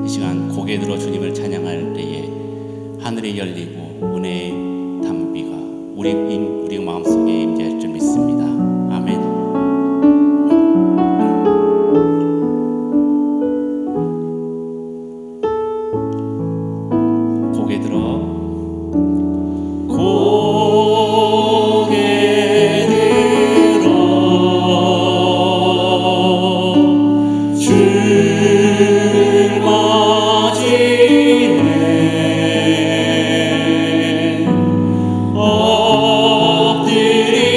이 시간 고개 들어 주님을 찬양할 때에 하늘이 열리고 은혜의 담비가 우리 마음속에 임재할 줄 믿습니다. 아멘. 고개 들어 엎드리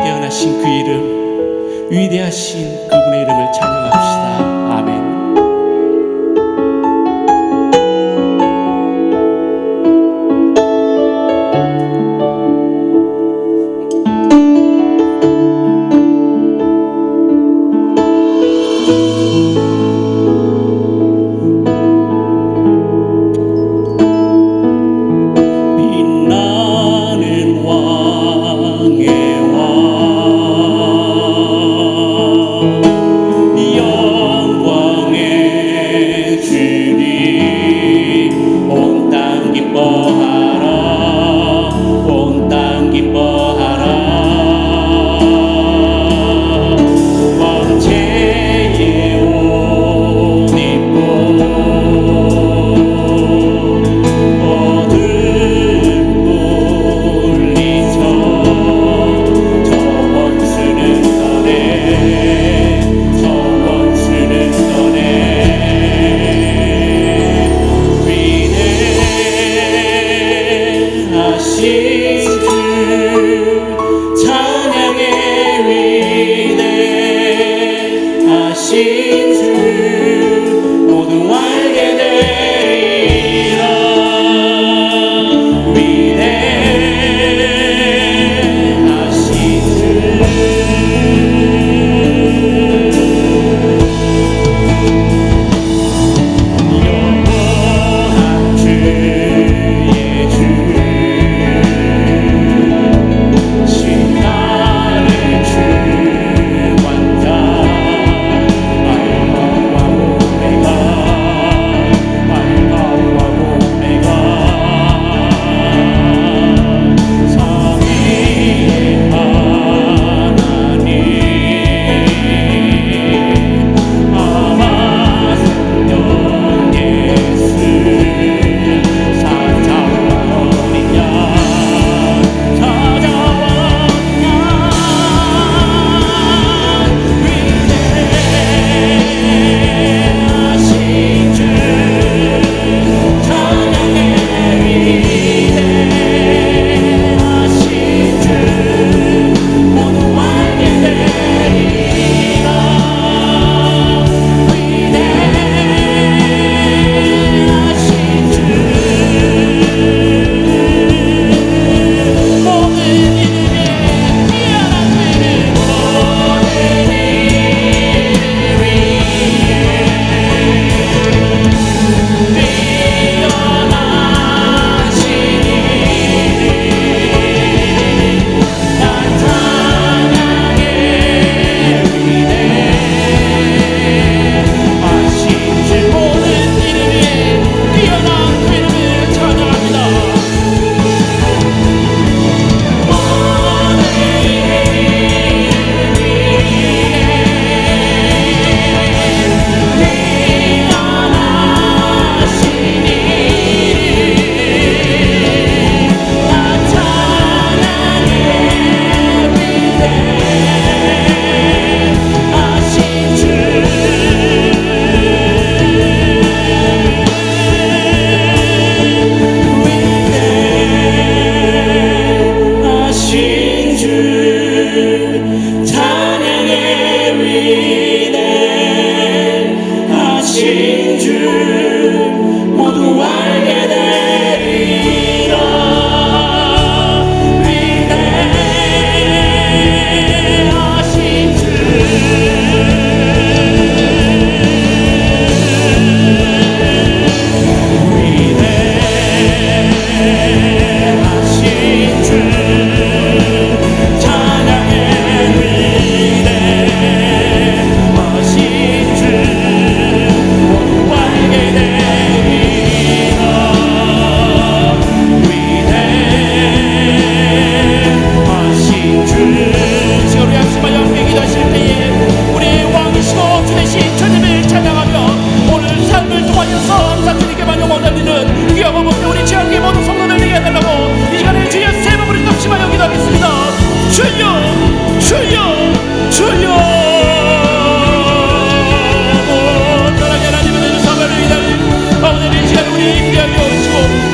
뛰어나신 그 이름, 위대하신 그분의 이름을 찬양합시다. 아멘.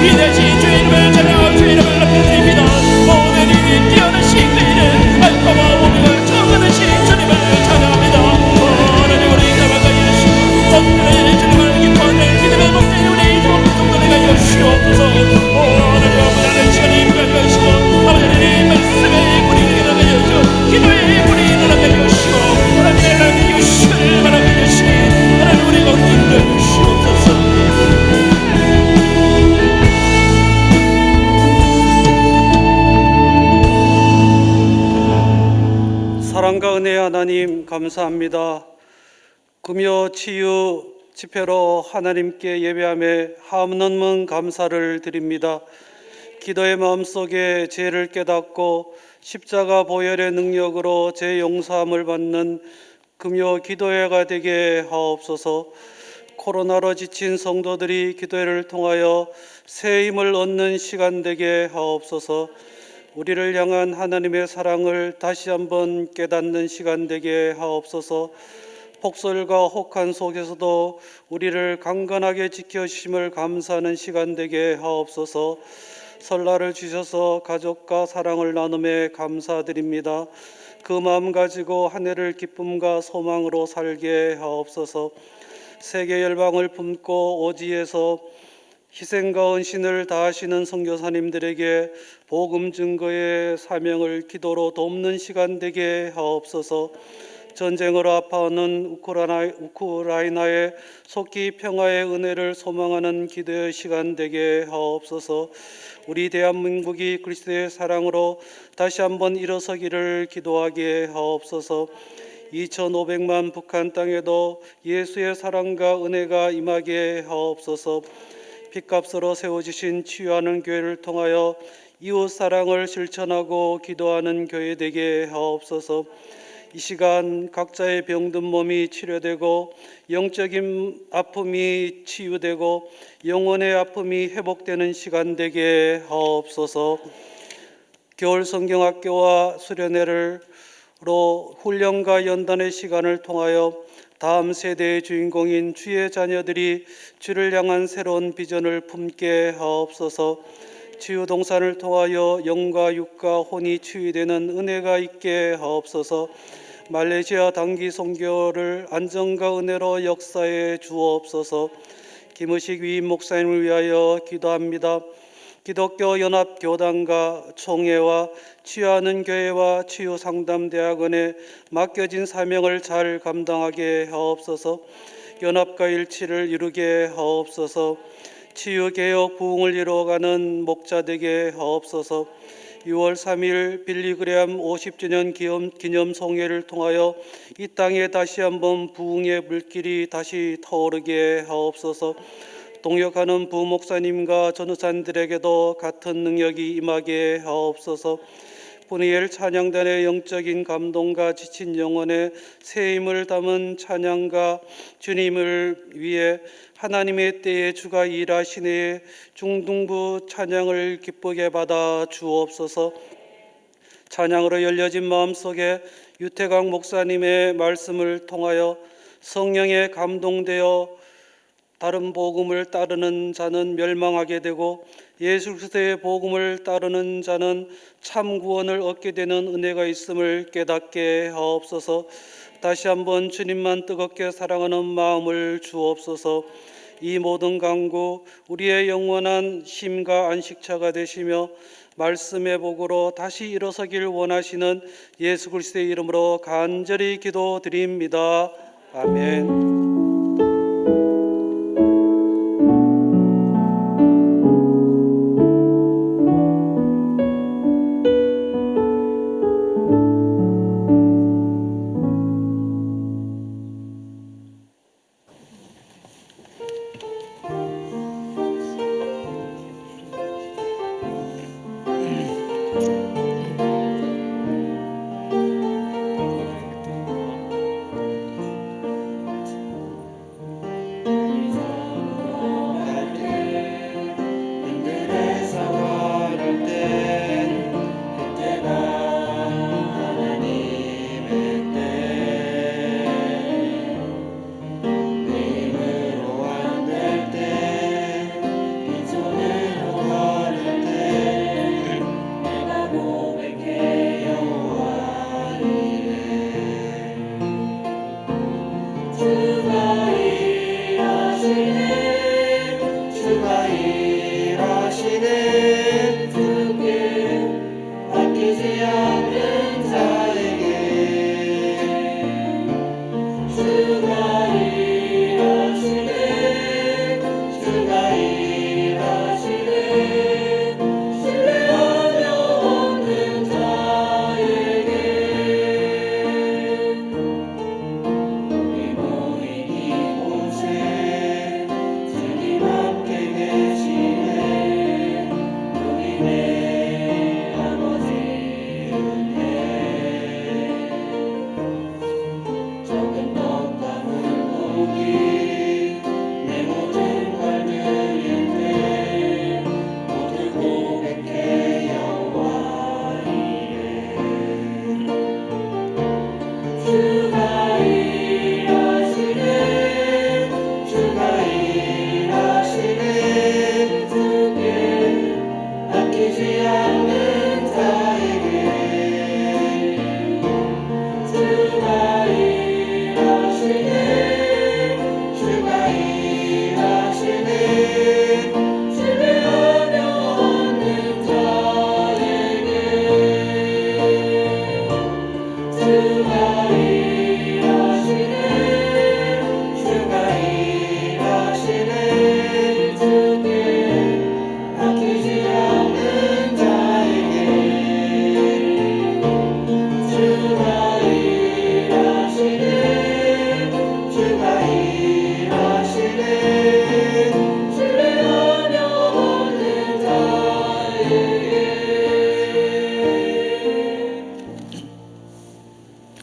위대하신 주의 이름을 찬양하고 주의 이름을 높여드립니다. 모든 일이 뛰어나신 그 이름 알파와 사랑과 은혜의 하나님 감사합니다. 금요 치유 집회로 하나님께 예배함에 한없는 감사를 드립니다. 기도의 마음속에 죄를 깨닫고 십자가 보혈의 능력으로 죄 용서함을 받는 금요 기도회가 되게 하옵소서. 코로나로 지친 성도들이 기도회를 통하여 새 힘을 얻는 시간 되게 하옵소서. 우리를 향한 하나님의 사랑을 다시 한번 깨닫는 시간 되게 하옵소서. 폭설과 혹한 속에서도 우리를 강건하게 지켜주심을 감사하는 시간 되게 하옵소서. 설날을 주셔서 가족과 사랑을 나눔에 감사드립니다. 그 마음 가지고 한 해를 기쁨과 소망으로 살게 하옵소서. 세계 열방을 품고 오지에서 희생과 헌신을 다하시는 선교사님들에게 복음 증거의 사명을 기도로 돕는 시간 되게 하옵소서. 전쟁으로 아파하는 우크라이나의 속히 평화의 은혜를 소망하는 기도의 시간 되게 하옵소서. 우리 대한민국이 그리스도의 사랑으로 다시 한번 일어서기를 기도하게 하옵소서. 2,500만 북한 땅에도 예수의 사랑과 은혜가 임하게 하옵소서. 핏값으로 세워주신 치유하는 교회를 통하여 이웃 사랑을 실천하고 기도하는 교회 되게 하옵소서. 이 시간 각자의 병든 몸이 치료되고 영적인 아픔이 치유되고 영혼의 아픔이 회복되는 시간 되게 하옵소서. 겨울 성경학교와 수련회로 훈련과 연단의 시간을 통하여 다음 세대의 주인공인 주의 자녀들이 주를 향한 새로운 비전을 품게 하옵소서. 치유 동산을 통하여 영과 육과 혼이 치유되는 은혜가 있게 하옵소서. 말레이시아 단기 선교를 안정과 은혜로 역사해 주옵소서. 김의식 위임 목사님을 위하여 기도합니다. 기독교 연합교단과 총회와 치유하는 교회와 치유상담대학원에 맡겨진 사명을 잘 감당하게 하옵소서. 연합과 일치를 이루게 하옵소서. 치유개혁 부흥을 이루어가는 목자 되게 하옵소서. 6월 3일 빌리그레암 50주년 기념 송회를 통하여 이 땅에 다시 한번 부흥의 물길이 다시 타오르게 하옵소서. 동역하는 부목사님과 전도사님들에게도 같은 능력이 임하게 하옵소서. 분이엘 찬양단의 영적인 감동과 지친 영혼에 새 힘을 담은 찬양과 주님을 위해 하나님의 때에 주가 일하시네 중등부 찬양을 기쁘게 받아 주옵소서. 찬양으로 열려진 마음속에 유태강 목사님의 말씀을 통하여 성령에 감동되어 다른 복음을 따르는 자는 멸망하게 되고 예수 그리스도의 복음을 따르는 자는 참 구원을 얻게 되는 은혜가 있음을 깨닫게 하옵소서. 다시 한번 주님만 뜨겁게 사랑하는 마음을 주옵소서. 이 모든 간구 우리의 영원한 쉼과 안식처가 되시며 말씀의 복으로 다시 일어서길 원하시는 예수 그리스도의 이름으로 간절히 기도드립니다. 아멘.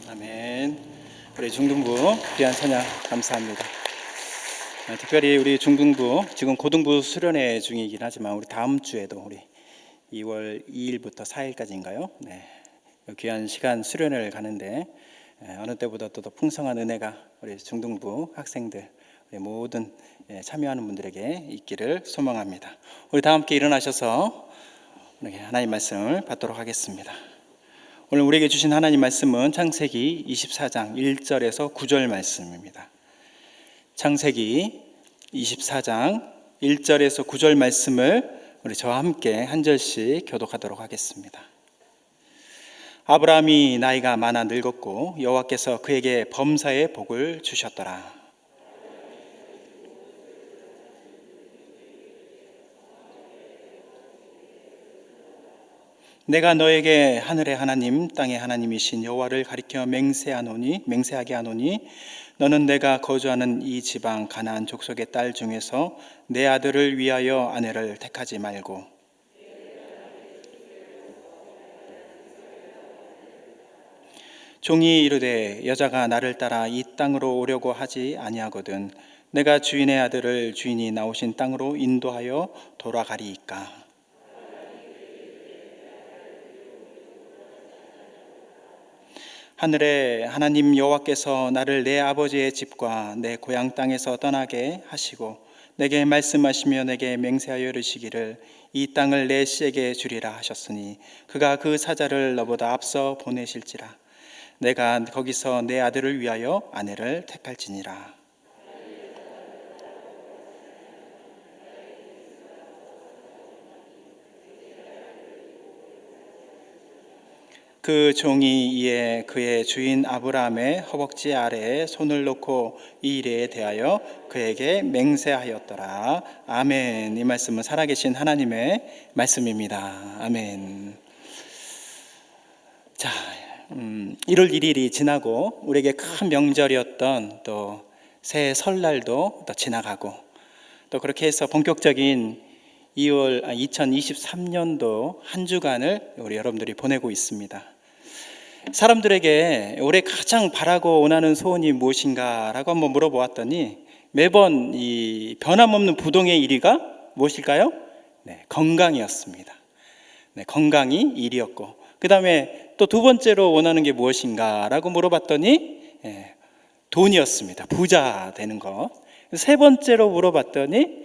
아멘. 우리 중등부 귀한 찬양 감사합니다. 특별히 우리 중등부 지금 고등부 수련회 중이긴 하지만 우리 다음 주에도 우리 2월 2일부터 4일까지인가요? 네, 귀한 시간 수련회를 가는데 어느 때보다 또 더 풍성한 은혜가 우리 중등부 학생들 우리 모든 참여하는 분들에게 있기를 소망합니다. 우리 다 함께 일어나셔서 하나님 말씀을 받도록 하겠습니다. 오늘 우리에게 주신 하나님 말씀은 창세기 24장 1절에서 9절 말씀입니다. 창세기 24장 1절에서 9절 말씀을 우리 저와 함께 한 절씩 교독하도록 하겠습니다. 아브라함이 나이가 많아 늙었고 여호와께서 그에게 범사의 복을 주셨더라. 내가 너에게 하늘의 하나님 땅의 하나님이신 여호와를 가리켜 맹세하게 하노니 너는 내가 거주하는 이 지방 가나안 족속의 딸 중에서 내 아들을 위하여 아내를 택하지 말고 종이 이르되 여자가 나를 따라 이 땅으로 오려고 하지 아니하거든 내가 주인의 아들을 주인이 나오신 땅으로 인도하여 돌아가리이까. 하늘의 하나님 여호와께서 나를 내 아버지의 집과 내 고향 땅에서 떠나게 하시고 내게 말씀하시며 내게 맹세하여 이르시기를 이 땅을 내 씨에게 주리라 하셨으니 그가 그 사자를 너보다 앞서 보내실지라. 내가 거기서 내 아들을 위하여 아내를 택할지니라. 그 종이 이에 그의 주인 아브라함의 허벅지 아래에 손을 놓고 이 일에 대하여 그에게 맹세하였더라. 아멘. 이 말씀은 살아계신 하나님의 말씀입니다. 아멘. 자, 1월 1일이 지나고 우리에게 큰 명절이었던 또 새해 설날도 또 지나가고 또 그렇게 해서 본격적인 2023년도 한 주간을 우리 여러분들이 보내고 있습니다. 사람들에게 올해 가장 바라고 원하는 소원이 무엇인가라고 한번 물어보았더니 매번 이 변함없는 부동의 1위가 무엇일까요? 네, 건강이었습니다. 네, 건강이 1위였고 그 다음에 또 두 번째로 원하는 게 무엇인가라고 물어봤더니 돈이었습니다. 부자 되는 것. 세 번째로 물어봤더니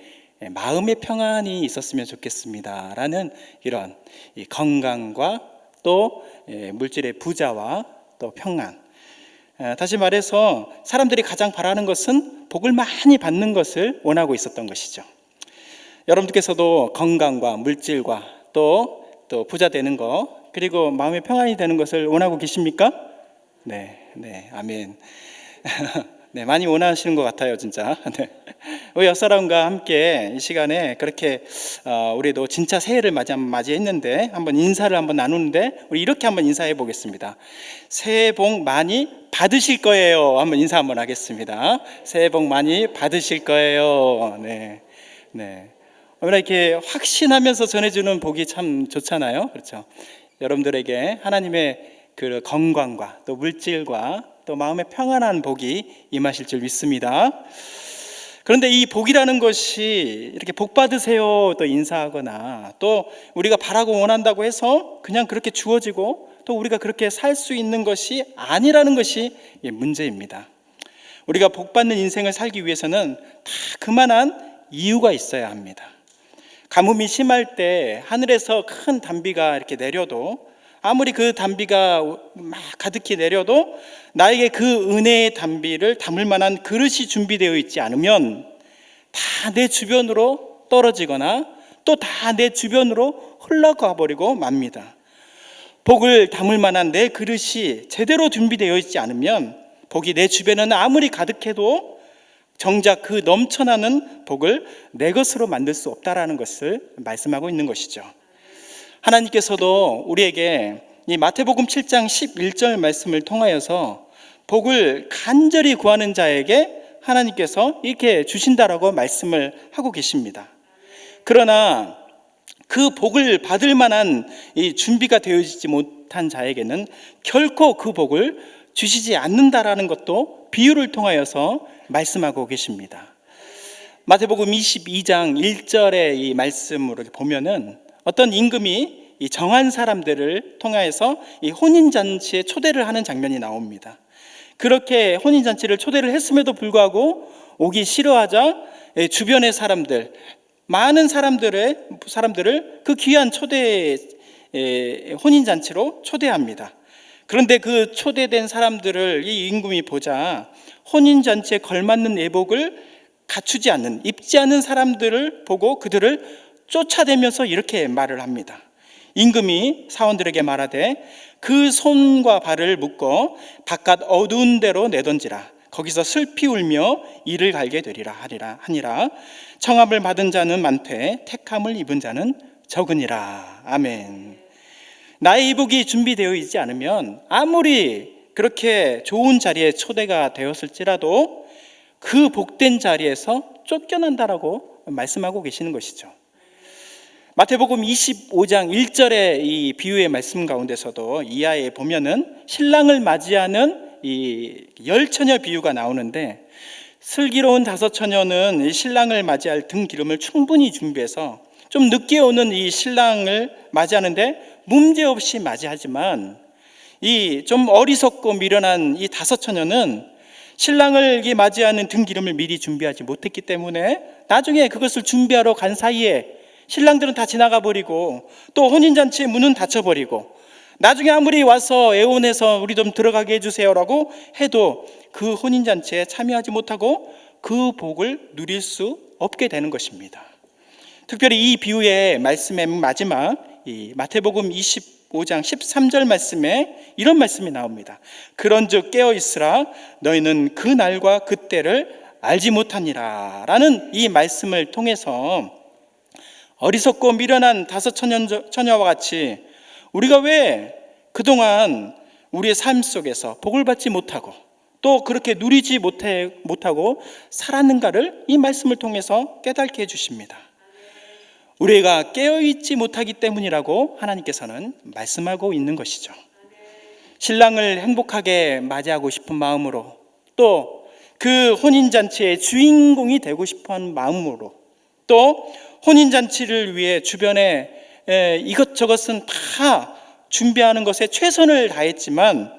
마음의 평안이 있었으면 좋겠습니다 라는 이런 이 건강과 또 물질의 부자와 또 평안. 다시 말해서 사람들이 가장 바라는 것은 복을 많이 받는 것을 원하고 있었던 것이죠. 여러분들께서도 건강과 물질과 또 부자 되는 것 그리고 마음의 평안이 되는 것을 원하고 계십니까? 네, 아멘. 네, 많이 원하시는 것 같아요, 진짜. 네. 우리 옆사람과 함께 이 시간에 그렇게 우리도 진짜 새해를 맞이했는데 한번 인사를 한번 나누는데 우리 이렇게 한번 인사해 보겠습니다. 새해 복 많이 받으실 거예요. 한번 인사 한번 하겠습니다. 새해 복 많이 받으실 거예요. 네. 오늘 이렇게 확신하면서 전해주는 복이 참 좋잖아요. 그렇죠? 여러분들에게 하나님의 그 건강과 또 물질과 또 마음의 평안한 복이 임하실 줄 믿습니다. 그런데 이 복이라는 것이 이렇게 복 받으세요 또 인사하거나 또 우리가 바라고 원한다고 해서 그냥 그렇게 주어지고 또 우리가 그렇게 살 수 있는 것이 아니라는 것이 문제입니다. 우리가 복 받는 인생을 살기 위해서는 다 그만한 이유가 있어야 합니다. 가뭄이 심할 때 하늘에서 큰 단비가 이렇게 내려도 아무리 그 단비가 막 가득히 내려도 나에게 그 은혜의 단비를 담을 만한 그릇이 준비되어 있지 않으면 다 내 주변으로 떨어지거나 또 다 내 주변으로 흘러가 버리고 맙니다. 복을 담을 만한 내 그릇이 제대로 준비되어 있지 않으면 복이 내 주변에는 아무리 가득해도 정작 그 넘쳐나는 복을 내 것으로 만들 수 없다라는 것을 말씀하고 있는 것이죠. 하나님께서도 우리에게 이 마태복음 7장 11절 말씀을 통하여서 복을 간절히 구하는 자에게 하나님께서 이렇게 주신다라고 말씀을 하고 계십니다. 그러나 그 복을 받을 만한 이 준비가 되어지지 못한 자에게는 결코 그 복을 주시지 않는다라는 것도 비유를 통하여서 말씀하고 계십니다. 마태복음 22장 1절의 이 말씀으로 보면은 어떤 임금이 이 정한 사람들을 통하여서 이 혼인잔치에 초대를 하는 장면이 나옵니다. 그렇게 혼인잔치를 초대를 했음에도 불구하고 오기 싫어하자 주변의 사람들, 많은 사람들을 그 귀한 혼인잔치로 초대합니다. 그런데 그 초대된 사람들을 이 임금이 보자 혼인잔치에 걸맞는 예복을 갖추지 않는, 입지 않는 사람들을 보고 그들을 쫓아대면서 이렇게 말을 합니다. 임금이 사원들에게 말하되 그 손과 발을 묶어 바깥 어두운 데로 내던지라. 거기서 슬피 울며 이를 갈게 되리라 하니라. 청함을 받은 자는 많되 택함을 입은 자는 적으니라. 아멘. 나의 이복이 준비되어 있지 않으면 아무리 그렇게 좋은 자리에 초대가 되었을지라도 그 복된 자리에서 쫓겨난다라고 말씀하고 계시는 것이죠. 마태복음 25장 1절의 이 비유의 말씀 가운데서도 이하에 보면은 신랑을 맞이하는 이 열처녀 비유가 나오는데, 슬기로운 다섯 처녀는 신랑을 맞이할 등 기름을 충분히 준비해서 좀 늦게 오는 이 신랑을 맞이하는데 문제없이 맞이하지만, 이 좀 어리석고 미련한 이 다섯 처녀는 신랑을 맞이하는 등 기름을 미리 준비하지 못했기 때문에 나중에 그것을 준비하러 간 사이에 신랑들은 다 지나가 버리고 또 혼인잔치의 문은 닫혀버리고 나중에 아무리 와서 애원해서 우리 좀 들어가게 해주세요라고 해도 그 혼인잔치에 참여하지 못하고 그 복을 누릴 수 없게 되는 것입니다. 특별히 이 비유의 말씀의 마지막 이 마태복음 25장 13절 말씀에 이런 말씀이 나옵니다. 그런즉 깨어있으라 너희는 그 날과 그 때를 알지 못하니라 라는 이 말씀을 통해서 어리석고 미련한 다섯 처녀와 같이 우리가 왜 그동안 우리의 삶 속에서 복을 받지 못하고 또 그렇게 누리지 못하고 살았는가를 이 말씀을 통해서 깨닫게 해주십니다. 우리가 깨어있지 못하기 때문이라고 하나님께서는 말씀하고 있는 것이죠. 신랑을 행복하게 맞이하고 싶은 마음으로 또 그 혼인잔치의 주인공이 되고 싶은 마음으로 또 혼인잔치를 위해 주변에 이것저것은 다 준비하는 것에 최선을 다했지만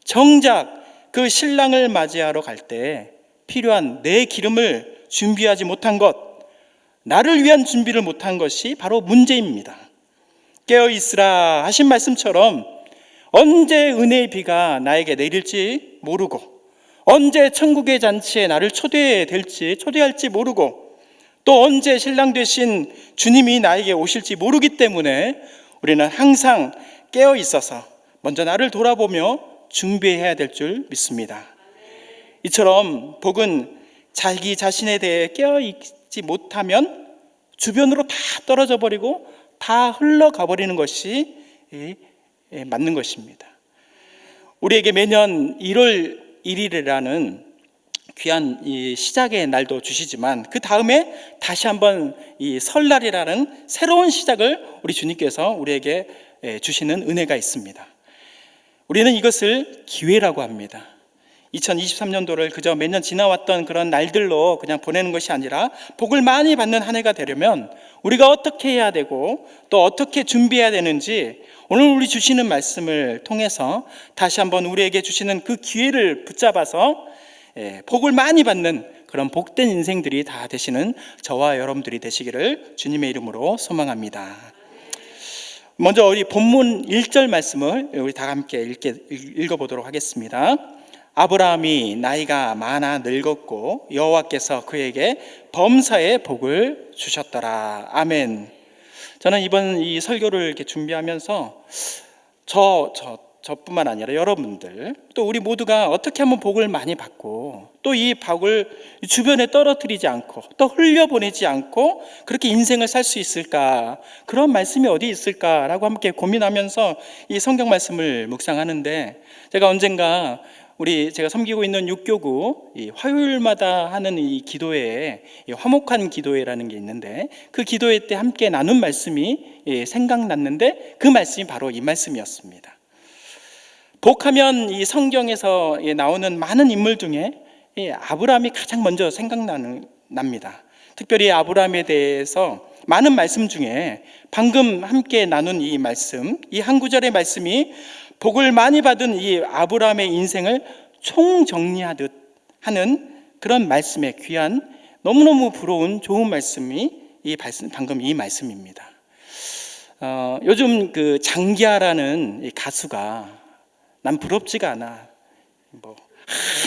정작 그 신랑을 맞이하러 갈 때 필요한 내 기름을 준비하지 못한 것, 나를 위한 준비를 못한 것이 바로 문제입니다. 깨어있으라 하신 말씀처럼 언제 은혜의 비가 나에게 내릴지 모르고 언제 천국의 잔치에 나를 초대할지 모르고 또 언제 신랑 되신 주님이 나에게 오실지 모르기 때문에 우리는 항상 깨어 있어서 먼저 나를 돌아보며 준비해야 될 줄 믿습니다. 이처럼 복은 자기 자신에 대해 깨어 있지 못하면 주변으로 다 떨어져 버리고 다 흘러가 버리는 것이 맞는 것입니다. 우리에게 매년 1월 1일이라는 귀한 이 시작의 날도 주시지만 그 다음에 다시 한번 이 설날이라는 새로운 시작을 우리 주님께서 우리에게 주시는 은혜가 있습니다. 우리는 이것을 기회라고 합니다. 2023년도를 그저 매년 지나왔던 그런 날들로 그냥 보내는 것이 아니라 복을 많이 받는 한 해가 되려면 우리가 어떻게 해야 되고 또 어떻게 준비해야 되는지 오늘 우리 주시는 말씀을 통해서 다시 한번 우리에게 주시는 그 기회를 붙잡아서 복을 많이 받는 그런 복된 인생들이 다 되시는 저와 여러분들이 되시기를 주님의 이름으로 소망합니다. 먼저 우리 본문 1절 말씀을 우리 다 함께 읽어보도록 하겠습니다. 아브라함이 나이가 많아 늙었고 여호와께서 그에게 범사의 복을 주셨더라. 아멘. 저는 이번 이 설교를 이렇게 준비하면서 저뿐만 아니라 여러분들, 또 우리 모두가 어떻게 하면 복을 많이 받고 또 이 복을 주변에 떨어뜨리지 않고 또 흘려보내지 않고 그렇게 인생을 살 수 있을까? 그런 말씀이 어디 있을까라고 함께 고민하면서 이 성경 말씀을 묵상하는데, 제가 언젠가 제가 섬기고 있는 육교구 이 화요일마다 하는 이 기도회에 이 화목한 기도회라는 게 있는데, 그 기도회 때 함께 나눈 말씀이 생각났는데, 그 말씀이 바로 이 말씀이었습니다. 복하면 이 성경에서 나오는 많은 인물 중에 아브라함이 가장 먼저 생각납니다. 특별히 아브라함에 대해서 많은 말씀 중에 방금 함께 나눈 이 말씀, 이 한 구절의 말씀이 복을 많이 받은 이 아브라함의 인생을 총정리하듯 하는 그런 말씀의 귀한, 너무너무 부러운 좋은 말씀이 방금 이 말씀입니다. 요즘 그 장기하라는 이 가수가 난 부럽지가 않아,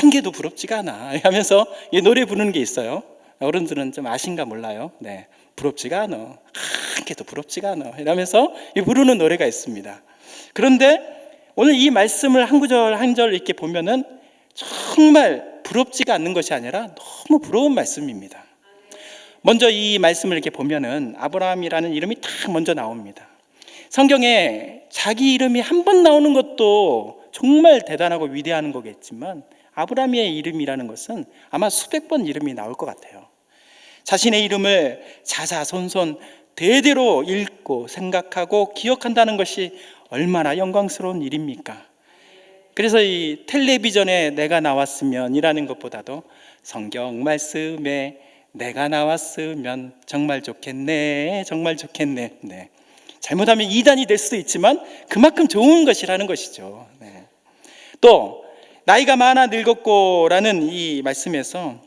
한 개도 부럽지가 않아 하면서 이 노래 부르는 게 있어요. 어른들은 좀 아신가 몰라요. 네, 부럽지가 않아, 한 개도 부럽지가 않아 이러면서 부르는 노래가 있습니다. 그런데 오늘 이 말씀을 한 구절 한 절 이렇게 보면은 정말 부럽지가 않는 것이 아니라 너무 부러운 말씀입니다. 먼저 이 말씀을 이렇게 보면은 아브라함이라는 이름이 딱 먼저 나옵니다. 성경에 자기 이름이 한 번 나오는 것도 정말 대단하고 위대한 거겠지만, 아브라함의 이름이라는 것은 아마 수백 번 이름이 나올 것 같아요. 자신의 이름을 자자손손 대대로 읽고 생각하고 기억한다는 것이 얼마나 영광스러운 일입니까? 그래서 이 텔레비전에 내가 나왔으면 이라는 것보다도 성경 말씀에 내가 나왔으면 정말 좋겠네, 정말 좋겠네. 네. 잘못하면 이단이 될 수도 있지만 그만큼 좋은 것이라는 것이죠. 네. 또 나이가 많아 늙었고라는 이 말씀에서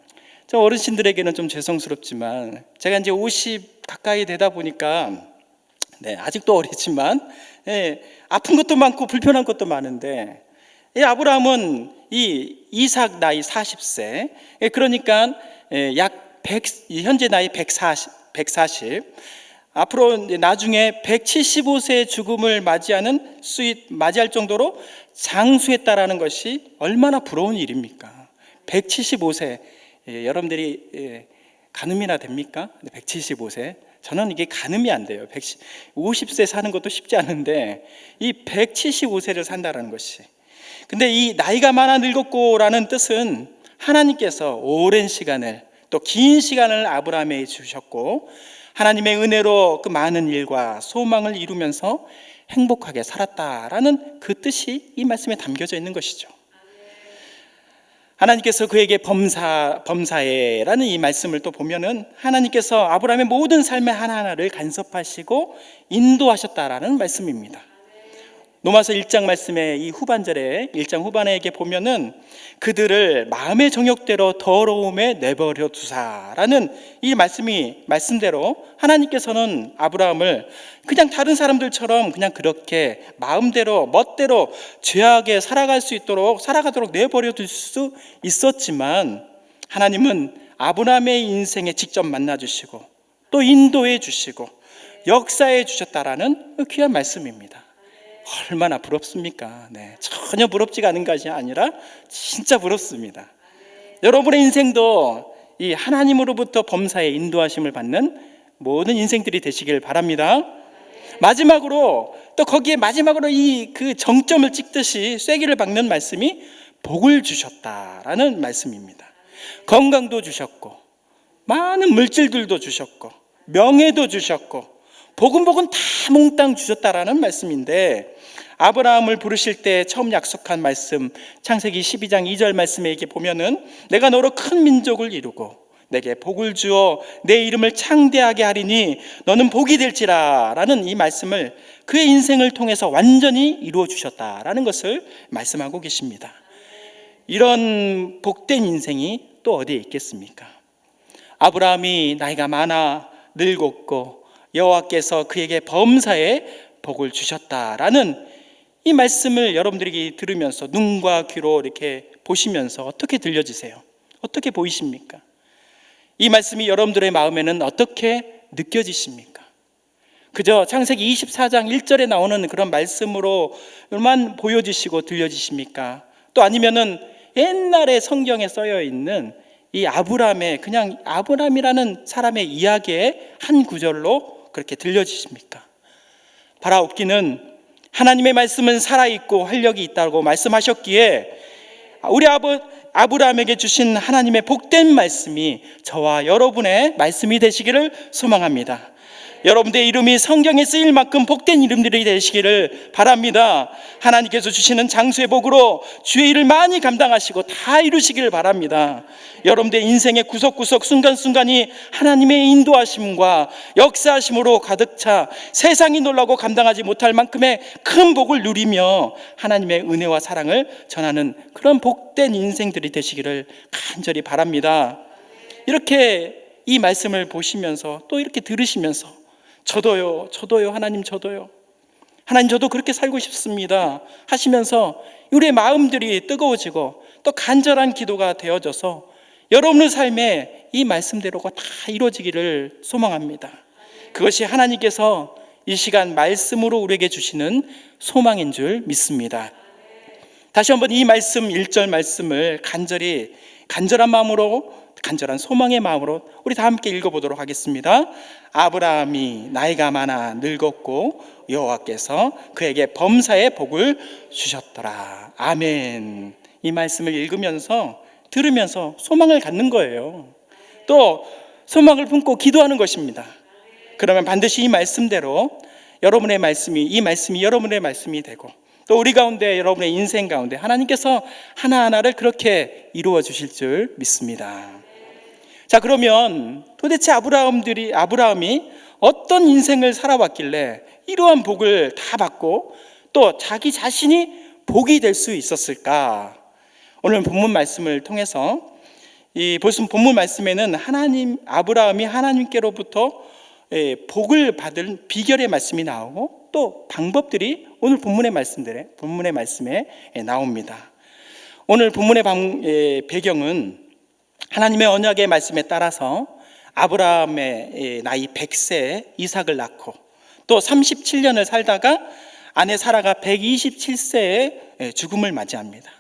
저 어르신들에게는 좀 죄송스럽지만, 제가 이제 50 가까이 되다 보니까 아직도 어리지만 아픈 것도 많고 불편한 것도 많은데, 아브라함은 이 이삭 나이 40세, 그러니까 약 100, 현재 나이 140, 앞으로 나중에 175세의 죽음을 맞이할 정도로 장수했다라는 것이 얼마나 부러운 일입니까? 175세, 여러분들이 가늠이나 됩니까? 175세. 저는 이게 가늠이 안 돼요. 50세 사는 것도 쉽지 않은데 이 175세를 산다는 것이. 근데 이 나이가 많아 늙었고라는 뜻은 하나님께서 오랜 시간을, 또 긴 시간을 아브라함에게 주셨고, 하나님의 은혜로 그 많은 일과 소망을 이루면서 행복하게 살았다라는 그 뜻이 이 말씀에 담겨져 있는 것이죠. 하나님께서 그에게 범사에라는 이 말씀을 또 보면은, 하나님께서 아브라함의 모든 삶의 하나하나를 간섭하시고 인도하셨다라는 말씀입니다. 로마서 1장 말씀의 이 후반절에 1장 후반에 이렇게 보면은 그들을 마음의 정욕대로 더러움에 내버려 두사라는 이 말씀대로 하나님께서는 아브라함을 그냥 다른 사람들처럼 그냥 그렇게 마음대로 멋대로 죄악에 살아가도록 내버려 둘 수 있었지만, 하나님은 아브라함의 인생에 직접 만나 주시고 또 인도해 주시고 역사해 주셨다라는 귀한 말씀입니다. 얼마나 부럽습니까? 전혀 부럽지가 않은 것이 아니라 진짜 부럽습니다. 여러분의 인생도 이 하나님으로부터 범사에 인도하심을 받는 모든 인생들이 되시길 바랍니다. 마지막으로 또 거기에 마지막으로 그 정점을 찍듯이 쐐기를 박는 말씀이 복을 주셨다라는 말씀입니다. 건강도 주셨고 많은 물질들도 주셨고 명예도 주셨고 복은 다 몽땅 주셨다라는 말씀인데, 아브라함을 부르실 때 처음 약속한 말씀 창세기 12장 2절 말씀에 이렇게 보면은 내가 너로 큰 민족을 이루고 내게 복을 주어 내 이름을 창대하게 하리니 너는 복이 될지라 라는 이 말씀을 그의 인생을 통해서 완전히 이루어 주셨다라는 것을 말씀하고 계십니다. 이런 복된 인생이 또 어디에 있겠습니까? 아브라함이 나이가 많아 늙었고 여호와께서 그에게 범사에 복을 주셨다라는 이 말씀을 여러분들이 들으면서 눈과 귀로 이렇게 보시면서 어떻게 들려지세요? 어떻게 보이십니까? 이 말씀이 여러분들의 마음에는 어떻게 느껴지십니까? 그저 창세기 24장 1절에 나오는 그런 말씀으로만 보여지시고 들려지십니까? 또 아니면은 옛날에 성경에 쓰여 있는 이 아브라함의 그냥 아브라함이라는 사람의 이야기의 한 구절로 그렇게 들려지십니까? 바라옵기는 하나님의 말씀은 살아있고 활력이 있다고 말씀하셨기에 우리 아브라함에게 주신 하나님의 복된 말씀이 저와 여러분의 말씀이 되시기를 소망합니다. 여러분들의 이름이 성경에 쓰일 만큼 복된 이름들이 되시기를 바랍니다. 하나님께서 주시는 장수의 복으로 주의 일을 많이 감당하시고 다 이루시기를 바랍니다. 여러분들의 인생의 구석구석 순간순간이 하나님의 인도하심과 역사하심으로 가득 차 세상이 놀라고 감당하지 못할 만큼의 큰 복을 누리며 하나님의 은혜와 사랑을 전하는 그런 복된 인생들이 되시기를 간절히 바랍니다. 이렇게 이 말씀을 보시면서 또 이렇게 들으시면서 저도요 하나님 저도요 하나님 저도 그렇게 살고 싶습니다 하시면서 우리의 마음들이 뜨거워지고 또 간절한 기도가 되어져서 여러분의 삶에 이 말씀대로가 다 이루어지기를 소망합니다. 그것이 하나님께서 이 시간 말씀으로 우리에게 주시는 소망인 줄 믿습니다. 다시 한번 이 말씀 1절 말씀을 간절한 마음으로 간절한 소망의 마음으로 우리 다 함께 읽어보도록 하겠습니다. 아브라함이 나이가 많아 늙었고 여호와께서 그에게 범사의 복을 주셨더라. 아멘. 이 말씀을 읽으면서 들으면서 소망을 갖는 거예요. 또 소망을 품고 기도하는 것입니다. 그러면 반드시 이 말씀대로 여러분의 말씀이 이 말씀이 여러분의 말씀이 되고 또 우리 가운데 여러분의 인생 가운데 하나님께서 하나하나를 그렇게 이루어 주실 줄 믿습니다. 자, 그러면 도대체 아브라함이 어떤 인생을 살아왔길래 이러한 복을 다 받고 또 자기 자신이 복이 될 수 있었을까? 오늘 본문 말씀을 통해서 이 본문 말씀에는 아브라함이 하나님께로부터 복을 받은 비결의 말씀이 나오고 또 방법들이 오늘 본문의 말씀에 나옵니다. 오늘 본문의 배경은 하나님의 언약의 말씀에 따라서 아브라함의 나이 100세에 이삭을 낳고 또 37년을 살다가 아내 사라가 127세에 죽음을 맞이합니다.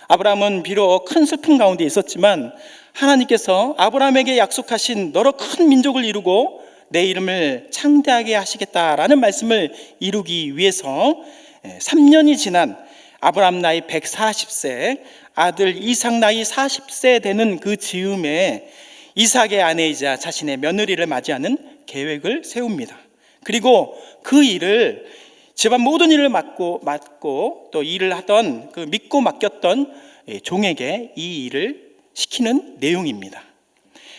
아브라함은 비록 큰 슬픔 가운데 있었지만 하나님께서 아브라함에게 약속하신 너로 큰 민족을 이루고 내 이름을 창대하게 하시겠다라는 말씀을 이루기 위해서 3년이 지난 아브라함 나이 140세, 아들 이삭 나이 40세 되는 그 즈음에 이삭의 아내이자 자신의 며느리를 맞이하는 계획을 세웁니다. 그리고 그 일을 집안 모든 일을 맡고 또 일을 하던 그 믿고 맡겼던 종에게 이 일을 시키는 내용입니다.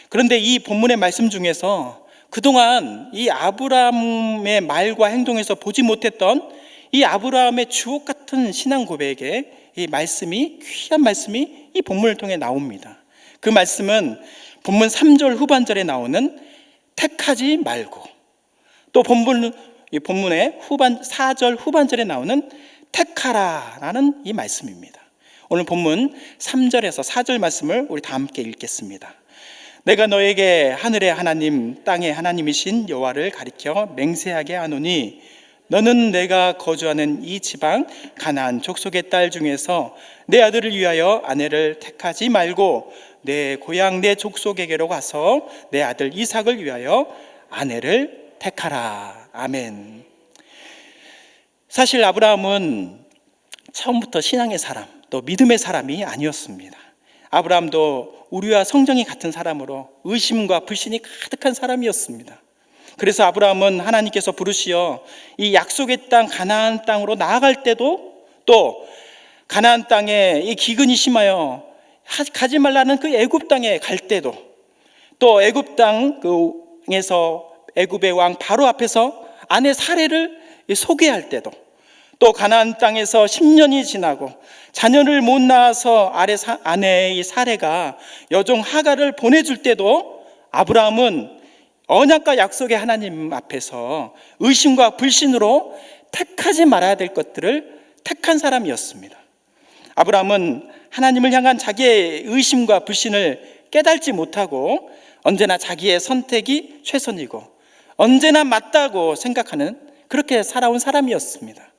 그런데 이 본문의 말씀 중에서 그동안 이 아브라함의 말과 행동에서 보지 못했던 이 아브라함의 주옥 같은 신앙 고백에 이 말씀이 귀한 말씀이 이 본문을 통해 나옵니다. 그 말씀은 본문 3절 후반절에 나오는 택하지 말고 또 본문의 4절 후반절에 나오는 택하라라는 이 말씀입니다. 오늘 본문 3절에서 4절 말씀을 우리 다 함께 읽겠습니다. 내가 너에게 하늘의 하나님 땅의 하나님이신 여호와를 가리켜 맹세하게 하노니 너는 내가 거주하는 이 지방 가나안 족속의 딸 중에서 내 아들을 위하여 아내를 택하지 말고 내 고향 내 족속에게로 가서 내 아들 이삭을 위하여 아내를 택하라. 아멘. 사실 아브라함은 처음부터 신앙의 사람 또 믿음의 사람이 아니었습니다. 아브라함도 우리와 성정이 같은 사람으로 의심과 불신이 가득한 사람이었습니다. 그래서 아브라함은 하나님께서 부르시어 이 약속의 땅 가나안 땅으로 나아갈 때도 또 가나안 땅에 이 기근이 심하여 가지 말라는 그 애굽 땅에 갈 때도 또 애굽 땅에서 애굽의 왕 바로 앞에서 아내 사례를 소개할 때도 또 가나안 땅에서 10년이 지나고 자녀를 못 낳아서 아내의 사례가 여종 하갈을 보내줄 때도 아브라함은 언약과 약속의 하나님 앞에서 의심과 불신으로 택하지 말아야 될 것들을 택한 사람이었습니다. 아브라함은 하나님을 향한 자기의 의심과 불신을 깨달지 못하고 언제나 자기의 선택이 최선이고 언제나 맞다고 생각하는 그렇게 살아온 사람이었습니다.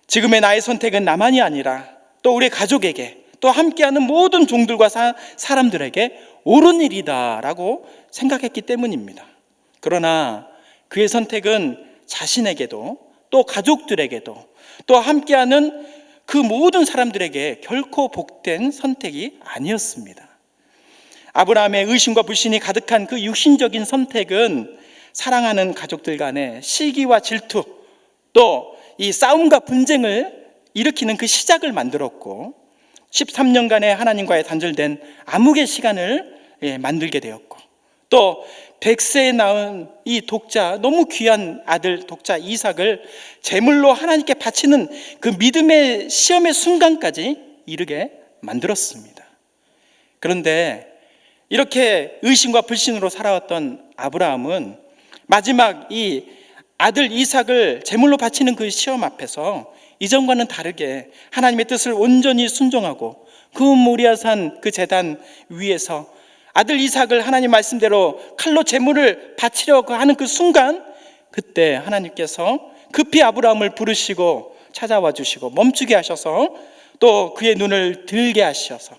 지금의 나의 선택은 나만이 아니라 또 우리 가족에게 또 함께하는 모든 종들과 사람들에게 옳은 일이다라고 생각했기 때문입니다. 그러나 그의 선택은 자신에게도 또 가족들에게도 또 함께하는 그 모든 사람들에게 결코 복된 선택이 아니었습니다. 아브라함의 의심과 불신이 가득한 그 육신적인 선택은 사랑하는 가족들 간의 시기와 질투, 또 이 싸움과 분쟁을 일으키는 그 시작을 만들었고 13년간의 하나님과의 단절된 암흑의 시간을 만들게 되었고 또 100세에 낳은 이 독자, 너무 귀한 아들 독자 이삭을 제물로 하나님께 바치는 그 믿음의 시험의 순간까지 이르게 만들었습니다. 그런데 이렇게 의심과 불신으로 살아왔던 아브라함은 마지막 이 아들 이삭을 제물로 바치는 그 시험 앞에서 이전과는 다르게 하나님의 뜻을 온전히 순종하고 그 모리아산 그 제단 위에서 아들 이삭을 하나님 말씀대로 칼로 제물을 바치려고 하는 그 순간, 그때 하나님께서 급히 아브라함을 부르시고 찾아와 주시고 멈추게 하셔서 또 그의 눈을 들게 하셔서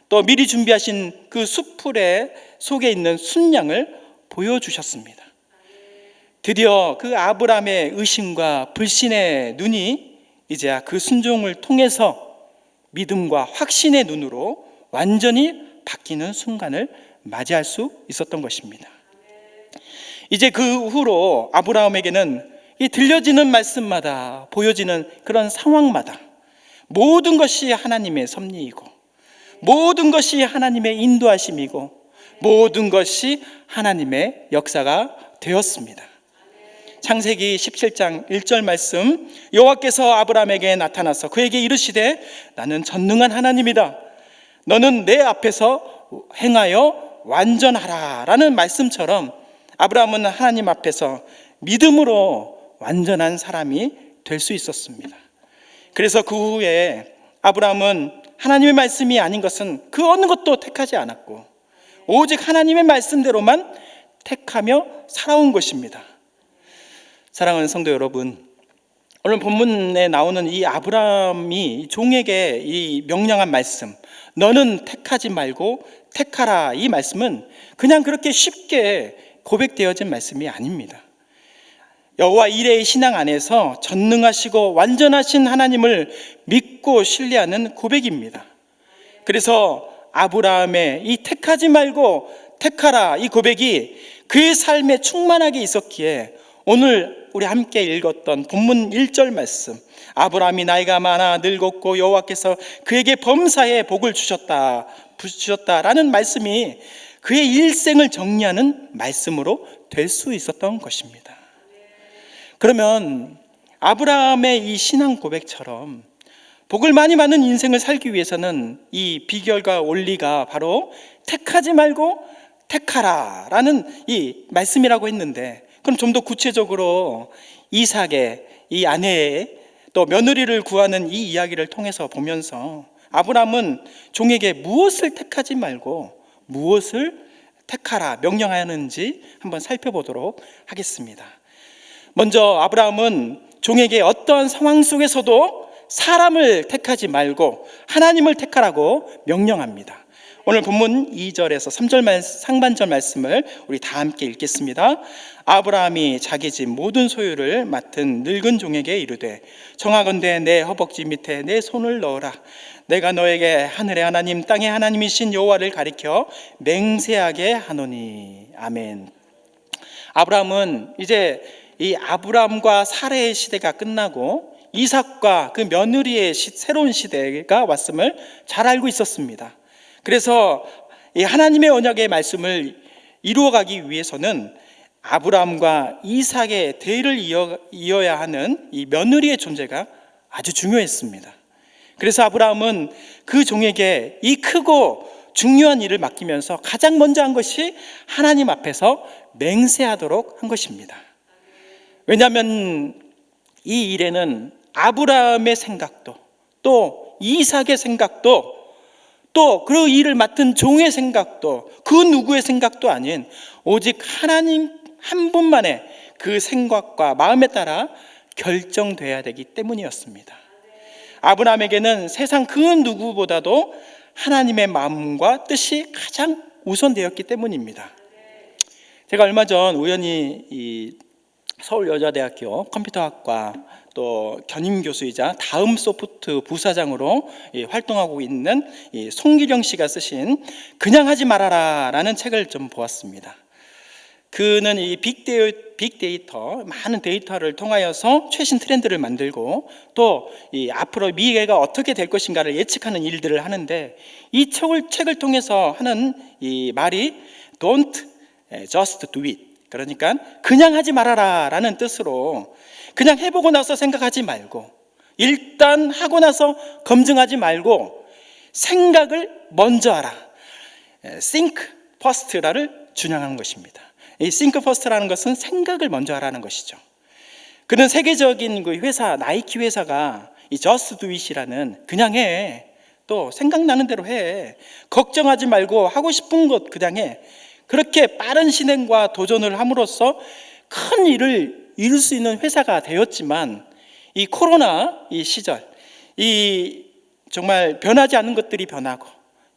또 미리 준비하신 그 숫풀의 속에 있는 순양을 보여주셨습니다. 드디어 그 아브라함의 의심과 불신의 눈이 이제야 그 순종을 통해서 믿음과 확신의 눈으로 완전히 바뀌는 순간을 맞이할 수 있었던 것입니다. 이제 그 후로 아브라함에게는 이 들려지는 말씀마다 보여지는 그런 상황마다 모든 것이 하나님의 섭리이고 모든 것이 하나님의 인도하심이고 모든 것이 하나님의 역사가 되었습니다. 창세기 17장 1절 말씀, 여호와께서 아브라함에게 나타나서 그에게 이르시되 나는 전능한 하나님이다. 너는 내 앞에서 행하여 완전하라 라는 말씀처럼 아브라함은 하나님 앞에서 믿음으로 완전한 사람이 될 수 있었습니다. 그래서 그 후에 아브라함은 하나님의 말씀이 아닌 것은 그 어느 것도 택하지 않았고 오직 하나님의 말씀대로만 택하며 살아온 것입니다. 사랑하는 성도 여러분, 오늘 본문에 나오는 이 아브라함이 종에게 이 명령한 말씀, 너는 택하지 말고 택하라, 이 말씀은 그냥 그렇게 쉽게 고백되어진 말씀이 아닙니다. 여호와 이레의 신앙 안에서 전능하시고 완전하신 하나님을 믿고 신뢰하는 고백입니다. 그래서 아브라함의 이 택하지 말고 택하라, 이 고백이 그의 삶에 충만하게 있었기에 오늘 우리 함께 읽었던 본문 1절 말씀, 아브라함이 나이가 많아 늙었고 여호와께서 그에게 범사에 복을 주셨다라는 말씀이 그의 일생을 정리하는 말씀으로 될 수 있었던 것입니다. 그러면 아브라함의 이 신앙 고백처럼 복을 많이 받는 인생을 살기 위해서는 이 비결과 원리가 바로 택하지 말고 택하라 라는 이 말씀이라고 했는데, 그럼 좀 더 구체적으로 이삭의 이 아내의 또 며느리를 구하는 이 이야기를 통해서 보면서 아브라함은 종에게 무엇을 택하지 말고 무엇을 택하라 명령하는지 한번 살펴보도록 하겠습니다. 먼저 아브라함은 종에게 어떠한 상황 속에서도 사람을 택하지 말고 하나님을 택하라고 명령합니다. 오늘 본문 2절에서 3절 상반절 말씀을 우리 다 함께 읽겠습니다. 아브라함이 자기 집 모든 소유를 맡은 늙은 종에게 이르되 청하건대 내 허벅지 밑에 내 손을 넣어라. 내가 너에게 하늘의 하나님 땅의 하나님이신 여호와를 가리켜 맹세하게 하노니. 아멘. 아브라함은 이제 이 아브라함과 사레의 시대가 끝나고 이삭과 그 며느리의 새로운 시대가 왔음을 잘 알고 있었습니다. 그래서 이 하나님의 언약의 말씀을 이루어가기 위해서는 아브라함과 이삭의 대를 이어야 하는 이 며느리의 존재가 아주 중요했습니다. 그래서 아브라함은 그 종에게 이 크고 중요한 일을 맡기면서 가장 먼저 한 것이 하나님 앞에서 맹세하도록 한 것입니다. 왜냐하면 이 일에는 아브라함의 생각도 또 이삭의 생각도 또 그 일을 맡은 종의 생각도 그 누구의 생각도 아닌 오직 한 분만의 그 생각과 마음에 따라 결정돼야 되기 때문이었습니다. 아브라함에게는 세상 그 누구보다도 하나님의 마음과 뜻이 가장 우선되었기 때문입니다. 제가 얼마 전 우연히 이 서울여자대학교 컴퓨터학과 또 견임교수이자 다음소프트 부사장으로 활동하고 있는 송기령 씨가 쓰신 그냥 하지 말아라 라는 책을 좀 보았습니다. 그는 이 빅데이터, 많은 데이터를 통하여서 최신 트렌드를 만들고 또 이 앞으로 미래가 어떻게 될 것인가를 예측하는 일들을 하는데, 이 책을 통해서 하는 이 말이 Don't just do it, 그러니까 그냥 하지 말아라 라는 뜻으로, 그냥 해보고 나서 생각하지 말고, 일단 하고 나서 검증하지 말고 생각을 먼저 하라, think first를 준양하는 것입니다. 이 think first라는 것은 생각을 먼저 하라는 것이죠. 그는 세계적인 그 회사, 나이키 회사가 이 just do it이라는 그냥 해, 또 생각나는 대로 해, 걱정하지 말고 하고 싶은 것 그냥 해, 그렇게 빠른 실행과 도전을 함으로써 큰 일을 이룰 수 있는 회사가 되었지만, 이 코로나 이 시절, 이 정말 변하지 않는 것들이 변하고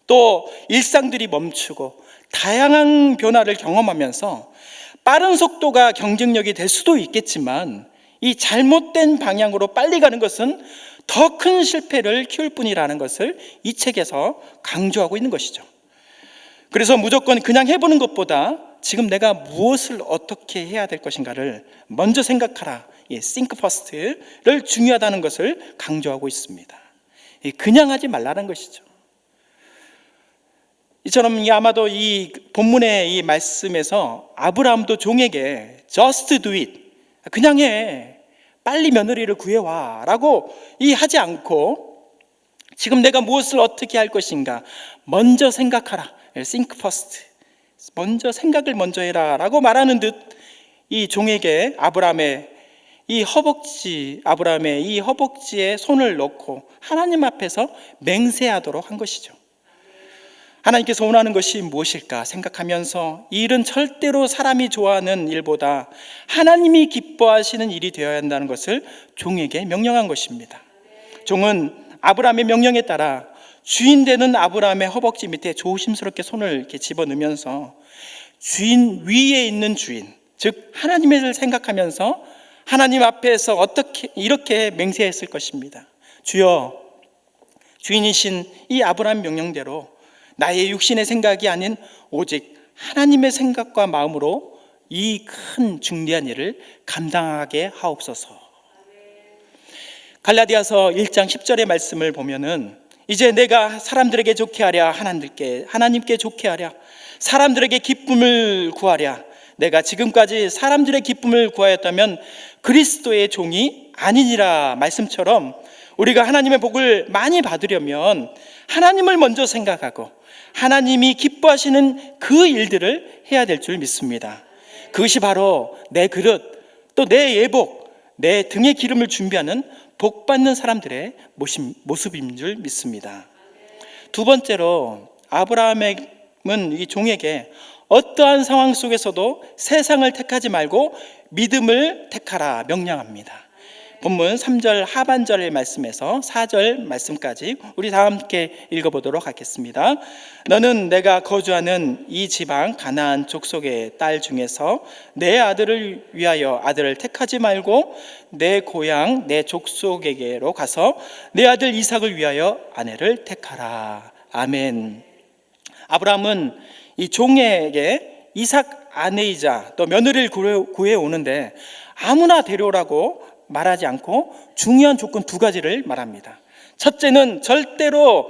또 일상들이 멈추고 다양한 변화를 경험하면서 빠른 속도가 경쟁력이 될 수도 있겠지만, 이 잘못된 방향으로 빨리 가는 것은 더 큰 실패를 키울 뿐이라는 것을 이 책에서 강조하고 있는 것이죠. 그래서 무조건 그냥 해보는 것보다 지금 내가 무엇을 어떻게 해야 될 것인가를 먼저 생각하라, think first를 중요하다는 것을 강조하고 있습니다. 그냥 하지 말라는 것이죠. 이처럼 아마도 이 본문의 이 말씀에서 아브라함도 종에게 just do it, 그냥 해, 빨리 며느리를 구해와 라고 하지 않고, 지금 내가 무엇을 어떻게 할 것인가 먼저 생각하라, think first, 먼저 생각을 먼저 해라 라고 말하는 듯, 이 종에게 아브라함의 이 허벅지에 손을 넣고 하나님 앞에서 맹세하도록 한 것이죠. 하나님께서 원하는 것이 무엇일까 생각하면서 이 일은 절대로 사람이 좋아하는 일보다 하나님이 기뻐하시는 일이 되어야 한다는 것을 종에게 명령한 것입니다. 종은 아브라함의 명령에 따라 주인 되는 아브라함의 허벅지 밑에 조심스럽게 손을 이렇게 집어넣으면서 주인 위에 있는 주인, 즉 하나님을 생각하면서 하나님 앞에서 어떻게 이렇게 맹세했을 것입니다. 주여, 주인이신 이 아브라함 명령대로 나의 육신의 생각이 아닌 오직 하나님의 생각과 마음으로 이 큰 중대한 일을 감당하게 하옵소서. 갈라디아서 1장 10절의 말씀을 보면은, 이제 내가 사람들에게 좋게 하랴, 하나님께 좋게 하랴, 사람들에게 기쁨을 구하랴. 내가 지금까지 사람들의 기쁨을 구하였다면 그리스도의 종이 아니니라 말씀처럼, 우리가 하나님의 복을 많이 받으려면 하나님을 먼저 생각하고 하나님이 기뻐하시는 그 일들을 해야 될 줄 믿습니다. 그것이 바로 내 그릇, 또 내 예복, 내 등의 기름을 준비하는 복받는 사람들의 모습인 줄 믿습니다. 두 번째로, 아브라함은 이 종에게 어떠한 상황 속에서도 세상을 택하지 말고 믿음을 택하라 명령합니다. 본문 3절 하반절의 말씀에서 4절 말씀까지 우리 다 함께 읽어보도록 하겠습니다. 너는 내가 거주하는 이 지방 가나안 족속의 딸 중에서 내 아들을 위하여 아들을 택하지 말고 내 고향 내 족속에게로 가서 내 아들 이삭을 위하여 아내를 택하라. 아멘. 아브라함은 이 종에게 이삭 아내이자 또 며느리를 구해오는데 아무나 데려오라고 말하지 않고 중요한 조건 두 가지를 말합니다. 첫째는 절대로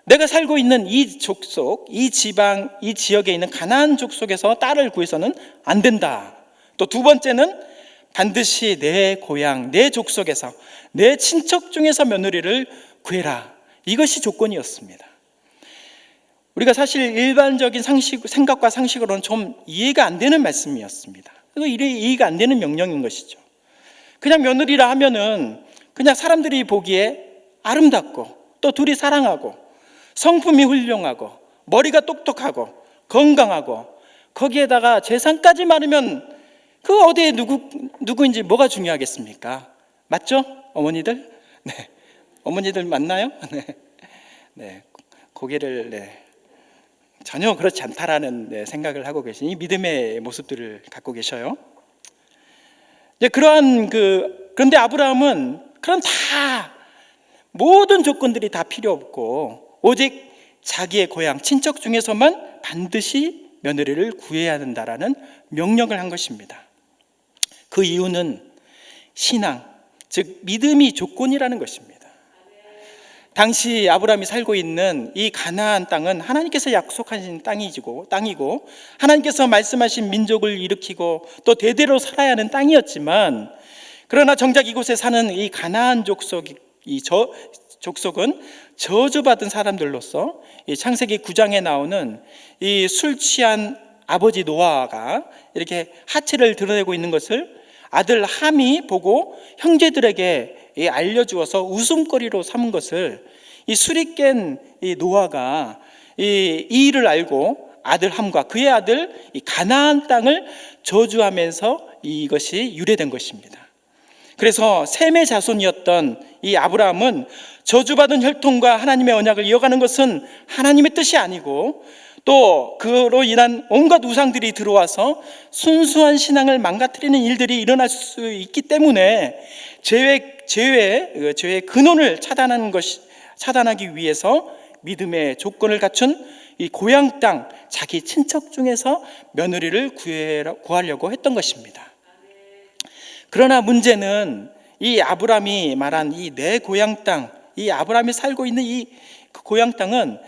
내가 살고 있는 이 족속, 이 지방, 이 지역에 있는 가나안 족속에서 딸을 구해서는 안 된다. 또 두 번째는 반드시 내 고향, 내 족속에서, 내 친척 중에서 며느리를 구해라. 이것이 조건이었습니다. 우리가 사실 일반적인 생각과 상식으로는 좀 이해가 안 되는 말씀이었습니다. 그리고 이해가 안 되는 명령인 것이죠. 그냥 며느리라 하면은 그냥 사람들이 보기에 아름답고 또 둘이 사랑하고 성품이 훌륭하고 머리가 똑똑하고 건강하고 거기에다가 재산까지 많으면 그 어디에 누구인지 뭐가 중요하겠습니까? 맞죠? 어머니들? 네. 어머니들 맞나요? 네. 네. 고개를 전혀 그렇지 않다라는 생각을 하고 계신 이 믿음의 모습들을 갖고 계셔요. 그런데 아브라함은 그런 다 모든 조건들이 다 필요 없고 오직 자기의 고향 친척 중에서만 반드시 며느리를 구해야 한다라는 명령을 한 것입니다. 그 이유는 신앙, 즉 믿음이 조건이라는 것입니다. 당시 아브라함이 살고 있는 이 가나안 땅은 하나님께서 약속하신 땅이고 하나님께서 말씀하신 민족을 일으키고 또 대대로 살아야 하는 땅이었지만, 그러나 정작 이곳에 사는 이 가나안 족속은 저주받은 사람들로서 이 창세기 9장에 나오는 이 술 취한 아버지 노아가 이렇게 하체를 드러내고 있는 것을 아들 함이 보고 형제들에게 알려주어서 웃음거리로 삼은 것을 이 술이 깬 이 노아가 이 일을 알고 아들 함과 그의 아들 이 가나안 땅을 저주하면서 이것이 유래된 것입니다. 그래서 셈의 자손이었던 이 아브라함은 저주받은 혈통과 하나님의 언약을 이어가는 것은 하나님의 뜻이 아니고, 또 그로 인한 온갖 우상들이 들어와서 순수한 신앙을 망가뜨리는 일들이 일어날 수 있기 때문에 죄의 근원을 차단하기 위해서 믿음의 조건을 갖춘 이 고향 땅 자기 친척 중에서 며느리를 구하려고 했던 것입니다. 그러나 문제는 이 아브라함이 말한 이 내 고향 땅, 이 아브라함이 살고 있는 이 고향 땅은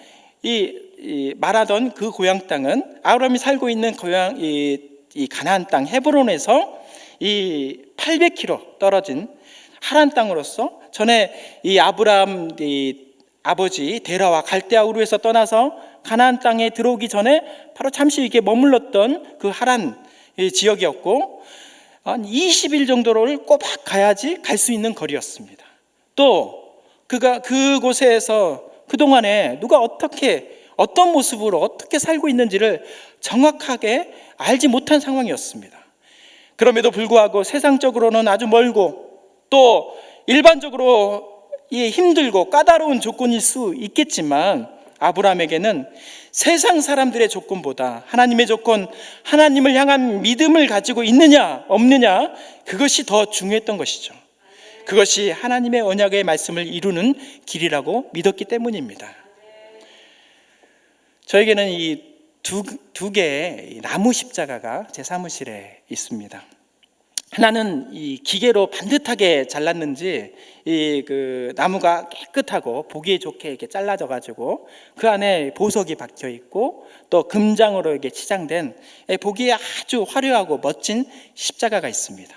말하던 그 고향 땅은 아브라함이 살고 있는 고향 이 가나안 땅 헤브론에서 이 800km 떨어진 하란 땅으로서 전에 이 아브라함 아버지 데라와 갈대아 우르에서 떠나서 가나안 땅에 들어오기 전에 바로 잠시 이렇게 머물렀던 그 하란 지역이었고, 한 20일 정도를 꼬박 가야지 갈 수 있는 거리였습니다. 또 그가 그곳에서 그동안에 누가 어떤 모습으로 어떻게 살고 있는지를 정확하게 알지 못한 상황이었습니다. 그럼에도 불구하고 세상적으로는 아주 멀고 또 일반적으로 힘들고 까다로운 조건일 수 있겠지만, 아브라함에게는 세상 사람들의 조건보다 하나님의 조건, 하나님을 향한 믿음을 가지고 있느냐 없느냐, 그것이 더 중요했던 것이죠. 그것이 하나님의 언약의 말씀을 이루는 길이라고 믿었기 때문입니다. 저에게는 이 두 개의 나무 십자가가 제 사무실에 있습니다. 하나는 이 기계로 반듯하게 잘랐는지 그 나무가 깨끗하고 보기에 좋게 이렇게 잘라져 가지고 그 안에 보석이 박혀 있고 또 금장으로 이렇게 치장된 보기에 아주 화려하고 멋진 십자가가 있습니다.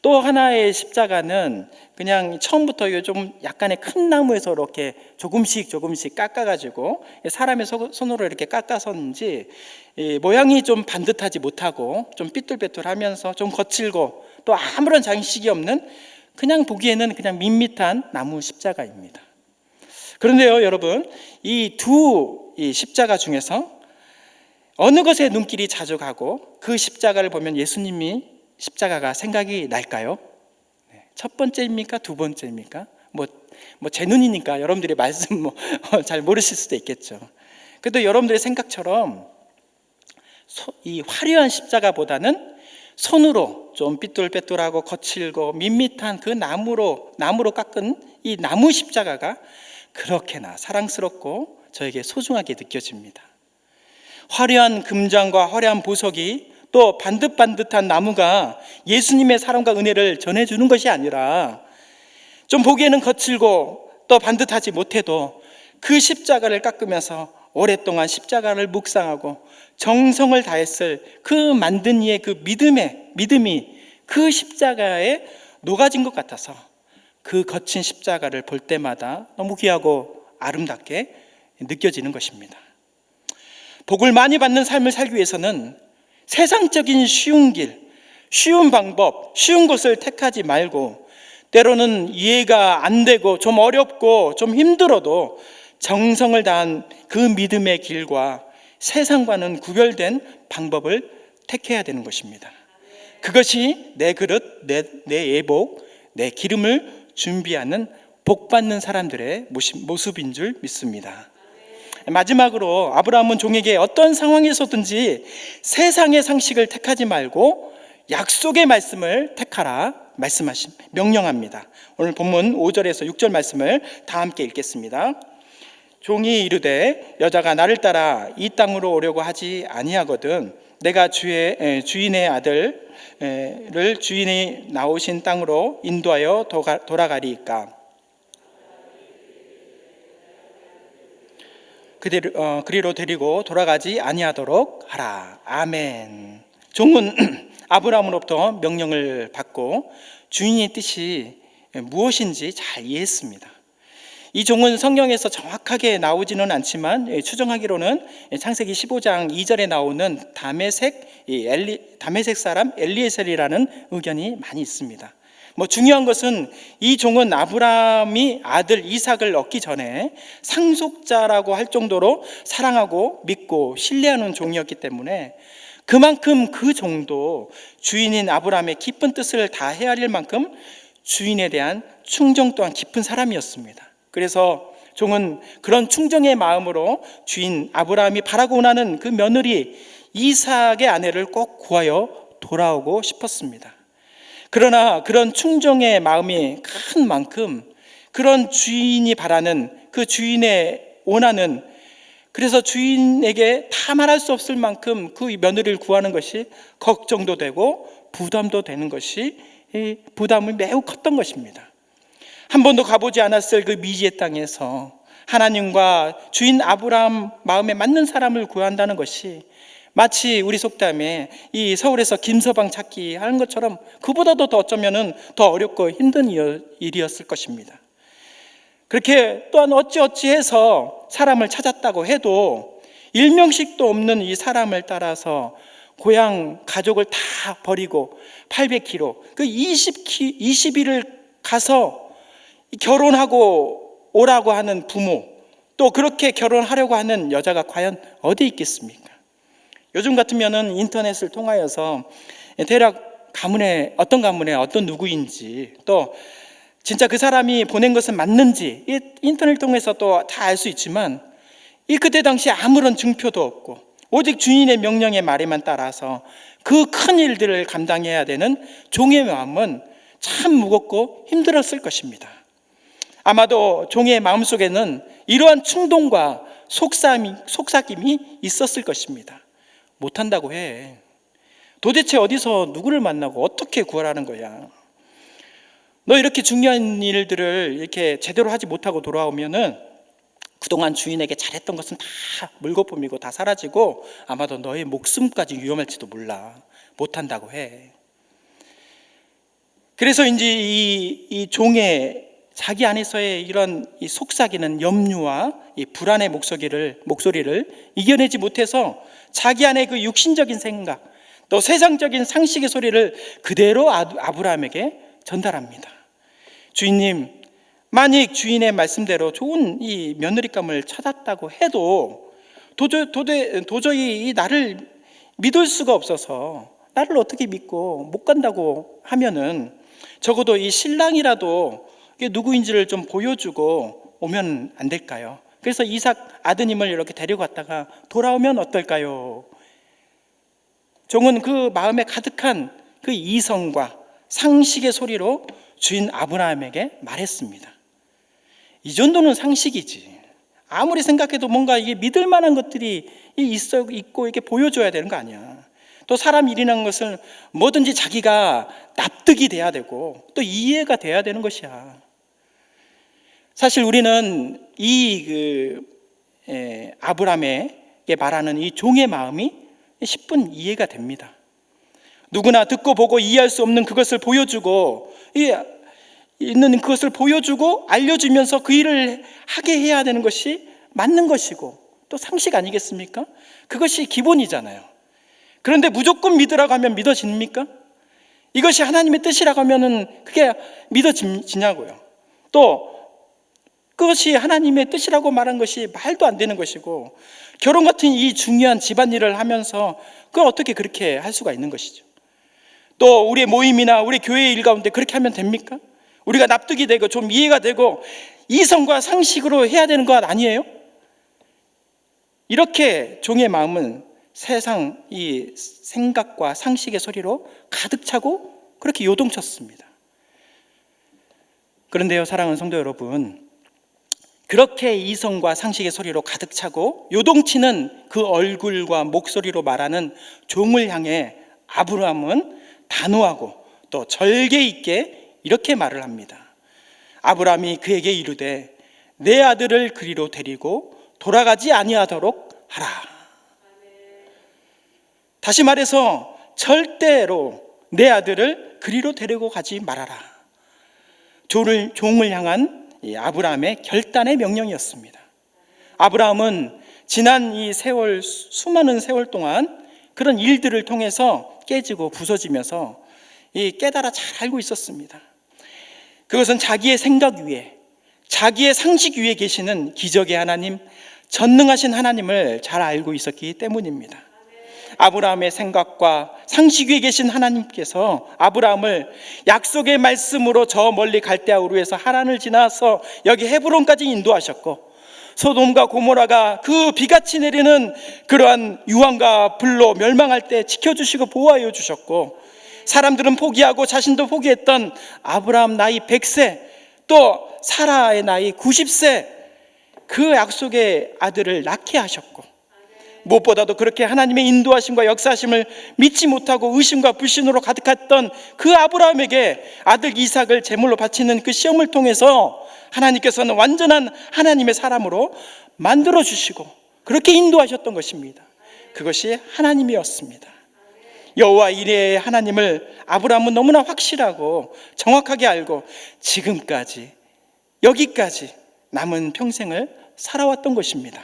또 하나의 십자가는 그냥 처음부터 좀 약간의 큰 나무에서 이렇게 조금씩 깎아가지고 사람의 손으로 이렇게 깎아서인지 모양이 좀 반듯하지 못하고 좀 삐뚤빼뚤하면서 좀 거칠고 또 아무런 장식이 없는 그냥 보기에는 그냥 밋밋한 나무 십자가입니다. 그런데요, 여러분, 이 두 십자가 중에서 어느 것에 눈길이 자주 가고 그 십자가를 보면 예수님이 십자가가 생각이 날까요? 첫 번째입니까? 두 번째입니까? 제 눈이니까 여러분들이 말씀 잘 모르실 수도 있겠죠. 그래도 여러분들의 생각처럼 이 화려한 십자가보다는 손으로 좀 삐뚤빼뚤하고 거칠고 밋밋한 그 나무로 깎은 이 나무 십자가가 그렇게나 사랑스럽고 저에게 소중하게 느껴집니다. 화려한 금장과 화려한 보석이 또 반듯반듯한 나무가 예수님의 사랑과 은혜를 전해주는 것이 아니라, 좀 보기에는 거칠고 또 반듯하지 못해도 그 십자가를 깎으면서 오랫동안 십자가를 묵상하고 정성을 다했을 그 만든 이의 그 믿음이 그 십자가에 녹아진 것 같아서 그 거친 십자가를 볼 때마다 너무 귀하고 아름답게 느껴지는 것입니다. 복을 많이 받는 삶을 살기 위해서는 세상적인 쉬운 길, 쉬운 방법, 쉬운 것을 택하지 말고, 때로는 이해가 안 되고 좀 어렵고 좀 힘들어도 정성을 다한 그 믿음의 길과 세상과는 구별된 방법을 택해야 되는 것입니다. 그것이 내 그릇, 내 예복, 내 기름을 준비하는 복받는 사람들의 모습인 줄 믿습니다. 마지막으로 아브라함은 종에게 어떤 상황에서든지 세상의 상식을 택하지 말고 약속의 말씀을 택하라 명령합니다. 오늘 본문 5절에서 6절 말씀을 다 함께 읽겠습니다. 종이 이르되 여자가 나를 따라 이 땅으로 오려고 하지 아니하거든 내가 주인의 아들을 주인이 나오신 땅으로 인도하여 돌아가리이까. 그리로 데리고 돌아가지 아니하도록 하라. 아멘. 종은 아브라함으로부터 명령을 받고 주인의 뜻이 무엇인지 잘 이해했습니다. 이 종은 성경에서 정확하게 나오지는 않지만 추정하기로는 창세기 15장 2절에 나오는 다메섹 사람 엘리에셀이라는 의견이 많이 있습니다. 중요한 것은 이 종은 아브라함이 아들 이삭을 얻기 전에 상속자라고 할 정도로 사랑하고 믿고 신뢰하는 종이었기 때문에 그만큼 그 종도 주인인 아브라함의 깊은 뜻을 다 헤아릴 만큼 주인에 대한 충정 또한 깊은 사람이었습니다. 그래서 종은 그런 충정의 마음으로 주인 아브라함이 바라고 원하는 그 며느리 이삭의 아내를 꼭 구하여 돌아오고 싶었습니다. 그러나 그런 충정의 마음이 큰 만큼 그런 주인이 바라는 그 주인의 원하는 그래서 주인에게 다 말할 수 없을 만큼 그 며느리를 구하는 것이 걱정도 되고 부담도 되는 것이 부담이 매우 컸던 것입니다. 한 번도 가보지 않았을 그 미지의 땅에서 하나님과 주인 아브라함 마음에 맞는 사람을 구한다는 것이 마치 우리 속담에 이 서울에서 김서방 찾기 하는 것처럼 그보다도 더 어쩌면은 더 어렵고 힘든 일이었을 것입니다. 그렇게 또한 어찌해서 사람을 찾았다고 해도 일명식도 없는 이 사람을 따라서 고향 가족을 다 버리고 800km 그 20일을 가서 결혼하고 오라고 하는 부모 또 그렇게 결혼하려고 하는 여자가 과연 어디 있겠습니까? 요즘 같으면은 인터넷을 통하여서 대략 어떤 가문에 어떤 누구인지 또 진짜 그 사람이 보낸 것은 맞는지 인터넷을 통해서 또 다 알 수 있지만 그때 당시에 아무런 증표도 없고 오직 주인의 명령의 말에만 따라서 그 큰 일들을 감당해야 되는 종의 마음은 참 무겁고 힘들었을 것입니다. 아마도 종의 마음속에는 이러한 충동과 속삭임이 있었을 것입니다. 못한다고 해. 도대체 어디서 누구를 만나고 어떻게 구하라는 거야? 너 이렇게 중요한 일들을 이렇게 제대로 하지 못하고 돌아오면은 그동안 주인에게 잘했던 것은 다 물거품이고 다 사라지고 아마도 너의 목숨까지 위험할지도 몰라. 못한다고 해. 그래서 이제 이 종의 자기 안에서의 이런 이 속삭이는 염려와 이 불안의 목소리를 이겨내지 못해서 자기 안에 그 육신적인 생각 또 세상적인 상식의 소리를 그대로 아브라함에게 전달합니다. 주인님, 만약 주인의 말씀대로 좋은 이 며느리감을 찾았다고 해도 도저히 나를 믿을 수가 없어서 나를 어떻게 믿고 못 간다고 하면은 적어도 이 신랑이라도 누구인지를 좀 보여주고 오면 안 될까요? 그래서 이삭 아드님을 이렇게 데려갔다가 돌아오면 어떨까요? 종은 그 마음에 가득한 그 이성과 상식의 소리로 주인 아브라함에게 말했습니다. 이 정도는 상식이지. 아무리 생각해도 뭔가 이게 믿을 만한 것들이 있고 이렇게 보여줘야 되는 거 아니야. 또 사람 일이라는 것은 뭐든지 자기가 납득이 돼야 되고 또 이해가 돼야 되는 것이야. 사실 우리는 아브라함에게 말하는 이 종의 마음이 10분 이해가 됩니다. 누구나 듣고 보고 이해할 수 없는 그것을 보여주고 있는 그것을 보여주고 알려주면서 그 일을 하게 해야 되는 것이 맞는 것이고 또 상식 아니겠습니까? 그것이 기본이잖아요. 그런데 무조건 믿으라고 하면 믿어집니까? 이것이 하나님의 뜻이라고 하면은 그게 믿어지냐고요. 또 그것이 하나님의 뜻이라고 말한 것이 말도 안 되는 것이고 결혼 같은 이 중요한 집안일을 하면서 그걸 어떻게 그렇게 할 수가 있는 것이죠. 또 우리의 모임이나 우리 교회 일 가운데 그렇게 하면 됩니까? 우리가 납득이 되고 좀 이해가 되고 이성과 상식으로 해야 되는 것 아니에요? 이렇게 종의 마음은 세상 이 생각과 상식의 소리로 가득 차고 그렇게 요동쳤습니다. 그런데요, 사랑하는 성도 여러분, 그렇게 이성과 상식의 소리로 가득 차고 요동치는 그 얼굴과 목소리로 말하는 종을 향해 아브라함은 단호하고 또 절개 있게 이렇게 말을 합니다. 아브라함이 그에게 이르되 내 아들을 그리로 데리고 돌아가지 아니하도록 하라. 다시 말해서 절대로 내 아들을 그리로 데리고 가지 말아라. 종을 향한 이 아브라함의 결단의 명령이었습니다. 아브라함은 지난 이 세월, 수많은 세월 동안 그런 일들을 통해서 깨지고 부서지면서 깨달아 잘 알고 있었습니다. 그것은 자기의 생각 위에, 자기의 상식 위에 계시는 기적의 하나님, 전능하신 하나님을 잘 알고 있었기 때문입니다. 아브라함의 생각과 상식 위에 계신 하나님께서 아브라함을 약속의 말씀으로 저 멀리 갈대아우르에서 해서 하란을 지나서 여기 헤브론까지 인도하셨고, 소돔과 고모라가 그 비같이 내리는 그러한 유황과 불로 멸망할 때 지켜주시고 보호하여 주셨고, 사람들은 포기하고 자신도 포기했던 아브라함 나이 100세, 또 사라의 나이 90세, 그 약속의 아들을 낳게 하셨고, 무엇보다도 그렇게 하나님의 인도하심과 역사하심을 믿지 못하고 의심과 불신으로 가득했던 그 아브라함에게 아들 이삭을 제물로 바치는 그 시험을 통해서 하나님께서는 완전한 하나님의 사람으로 만들어 주시고 그렇게 인도하셨던 것입니다. 그것이 하나님이었습니다. 여호와 이레의 하나님을 아브라함은 너무나 확실하고 정확하게 알고 지금까지 여기까지 남은 평생을 살아왔던 것입니다.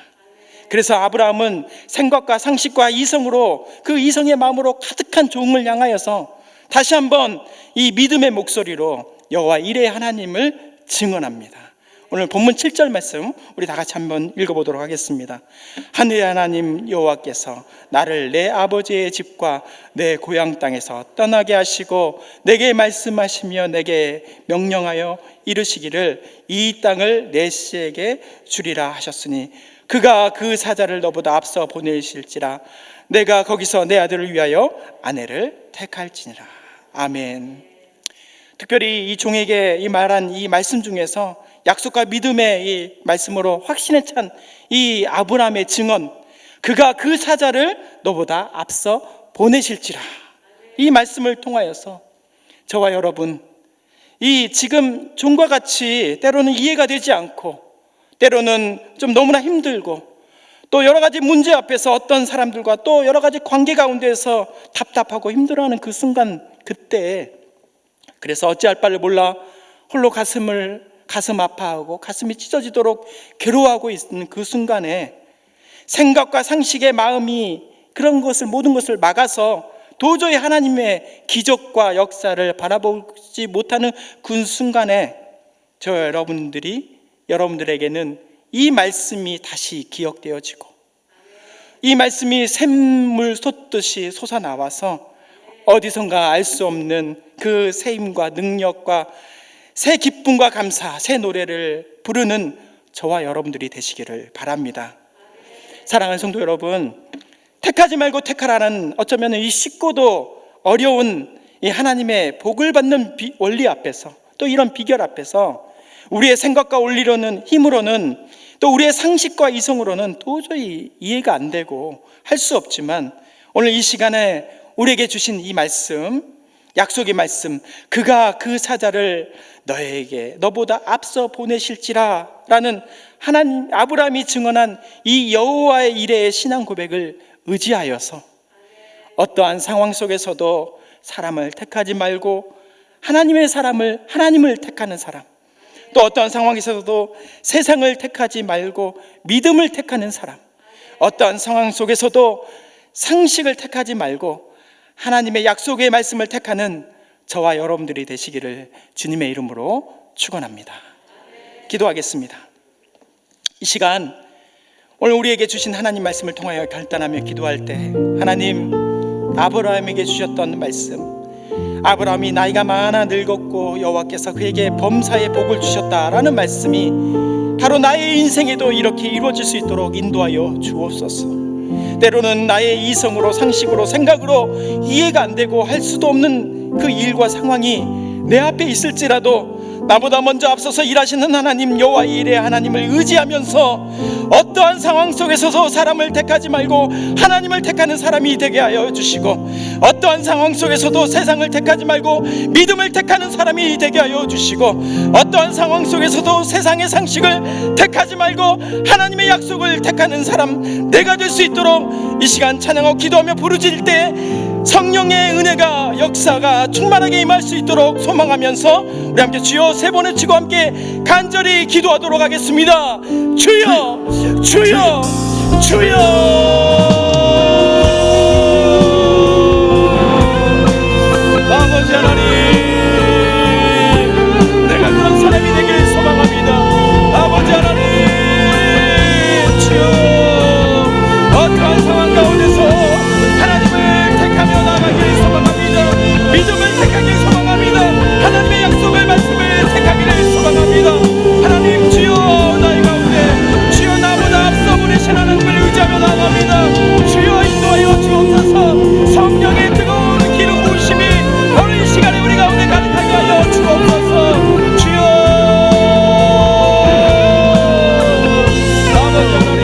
그래서 아브라함은 생각과 상식과 이성으로, 그 이성의 마음으로 가득한 종을 향하여서 다시 한번 이 믿음의 목소리로 여호와 이레의 하나님을 증언합니다. 오늘 본문 7절 말씀 우리 다 같이 한번 읽어보도록 하겠습니다. 하늘의 하나님 여호와께서 나를 내 아버지의 집과 내 고향 땅에서 떠나게 하시고 내게 말씀하시며 내게 명령하여 이르시기를 이 땅을 내 씨에게 주리라 하셨으니 그가 그 사자를 너보다 앞서 보내실지라 내가 거기서 내 아들을 위하여 아내를 택할지니라. 아멘. 특별히 이 종에게 이 말한 이 말씀 중에서 약속과 믿음의 이 말씀으로 확신에 찬 이 아브라함의 증언, 그가 그 사자를 너보다 앞서 보내실지라, 이 말씀을 통하여서 저와 여러분, 이 지금 종과 같이 때로는 이해가 되지 않고 때로는 좀 너무나 힘들고 또 여러 가지 문제 앞에서 어떤 사람들과 또 여러 가지 관계 가운데서 답답하고 힘들어하는 그 순간, 그때 그래서 어찌할 바를 몰라 홀로 가슴 아파하고 가슴이 찢어지도록 괴로워하고 있는 그 순간에 생각과 상식의 마음이 그런 것을, 모든 것을 막아서 도저히 하나님의 기적과 역사를 바라보지 못하는 그 순간에 저 여러분들에게는 이 말씀이 다시 기억되어지고 이 말씀이 샘물 솟듯이 솟아나와서 어디선가 알 수 없는 그 새 힘과 능력과 새 기쁨과 감사, 새 노래를 부르는 저와 여러분들이 되시기를 바랍니다. 사랑하는 성도 여러분, 택하지 말고 택하라는 어쩌면 이 쉽고도 어려운 이 하나님의 복을 받는 원리 앞에서, 또 이런 비결 앞에서 우리의 생각과 원리로는, 힘으로는, 또 우리의 상식과 이성으로는 도저히 이해가 안 되고 할 수 없지만 오늘 이 시간에 우리에게 주신 이 말씀, 약속의 말씀, 그가 그 사자를 너보다 앞서 보내실지라 라는 하나님, 아브라함이 증언한 이 여호와의 이레의 신앙 고백을 의지하여서 어떠한 상황 속에서도 사람을 택하지 말고 하나님을 택하는 사람, 또 어떠한 상황에서도 세상을 택하지 말고 믿음을 택하는 사람, 어떠한 상황 속에서도 상식을 택하지 말고 하나님의 약속의 말씀을 택하는 저와 여러분들이 되시기를 주님의 이름으로 축원합니다. 기도하겠습니다. 이 시간 오늘 우리에게 주신 하나님 말씀을 통하여 결단하며 기도할 때 하나님, 아브라함에게 주셨던 말씀, 아브라함이 나이가 많아 늙었고 여호와께서 그에게 범사의 복을 주셨다라는 말씀이 바로 나의 인생에도 이렇게 이루어질 수 있도록 인도하여 주옵소서. 때로는 나의 이성으로, 상식으로, 생각으로 이해가 안 되고 할 수도 없는 그 일과 상황이 내 앞에 있을지라도 나보다 먼저 앞서서 일하시는 하나님, 여호와 일의 하나님을 의지하면서 어떠한 상황 속에서도 사람을 택하지 말고 하나님을 택하는 사람이 되게 하여 주시고, 어떠한 상황 속에서도 세상을 택하지 말고 믿음을 택하는 사람이 되게 하여 주시고, 어떠한 상황 속에서도 세상의 상식을 택하지 말고 하나님의 약속을 택하는 사람 내가 될 수 있도록 이 시간 찬양하고 기도하며 부르짖을 때 성령의 은혜가, 역사가 충만하게 임할 수 있도록 소망하면서 우리 함께 주여 세 번 외치고 함께 간절히 기도하도록 하겠습니다. 주여, 주여, 주여. 아버지 하나님, 내가 그런 사람이 되길 소망합니다. 아버지 하나님, 주여, 어떠한 상황 가운데서 하나님을 택하며 나가길 소망합니다. 믿음을 택하길 소망합니다. 하나님의 약속을, 말씀을 택하기를 소망합니다. 하나님, 주여 나의 가운데 주여 나보다 앞서 보내신 하나님을 의지하며 나갑니다. 주여 인도하여 주옵소서. 성령의 뜨거운 기름 부으심이 오늘 이 시간에 우리 가운데 가득하게 하여 주옵소서. 주여, 아버지 하나님,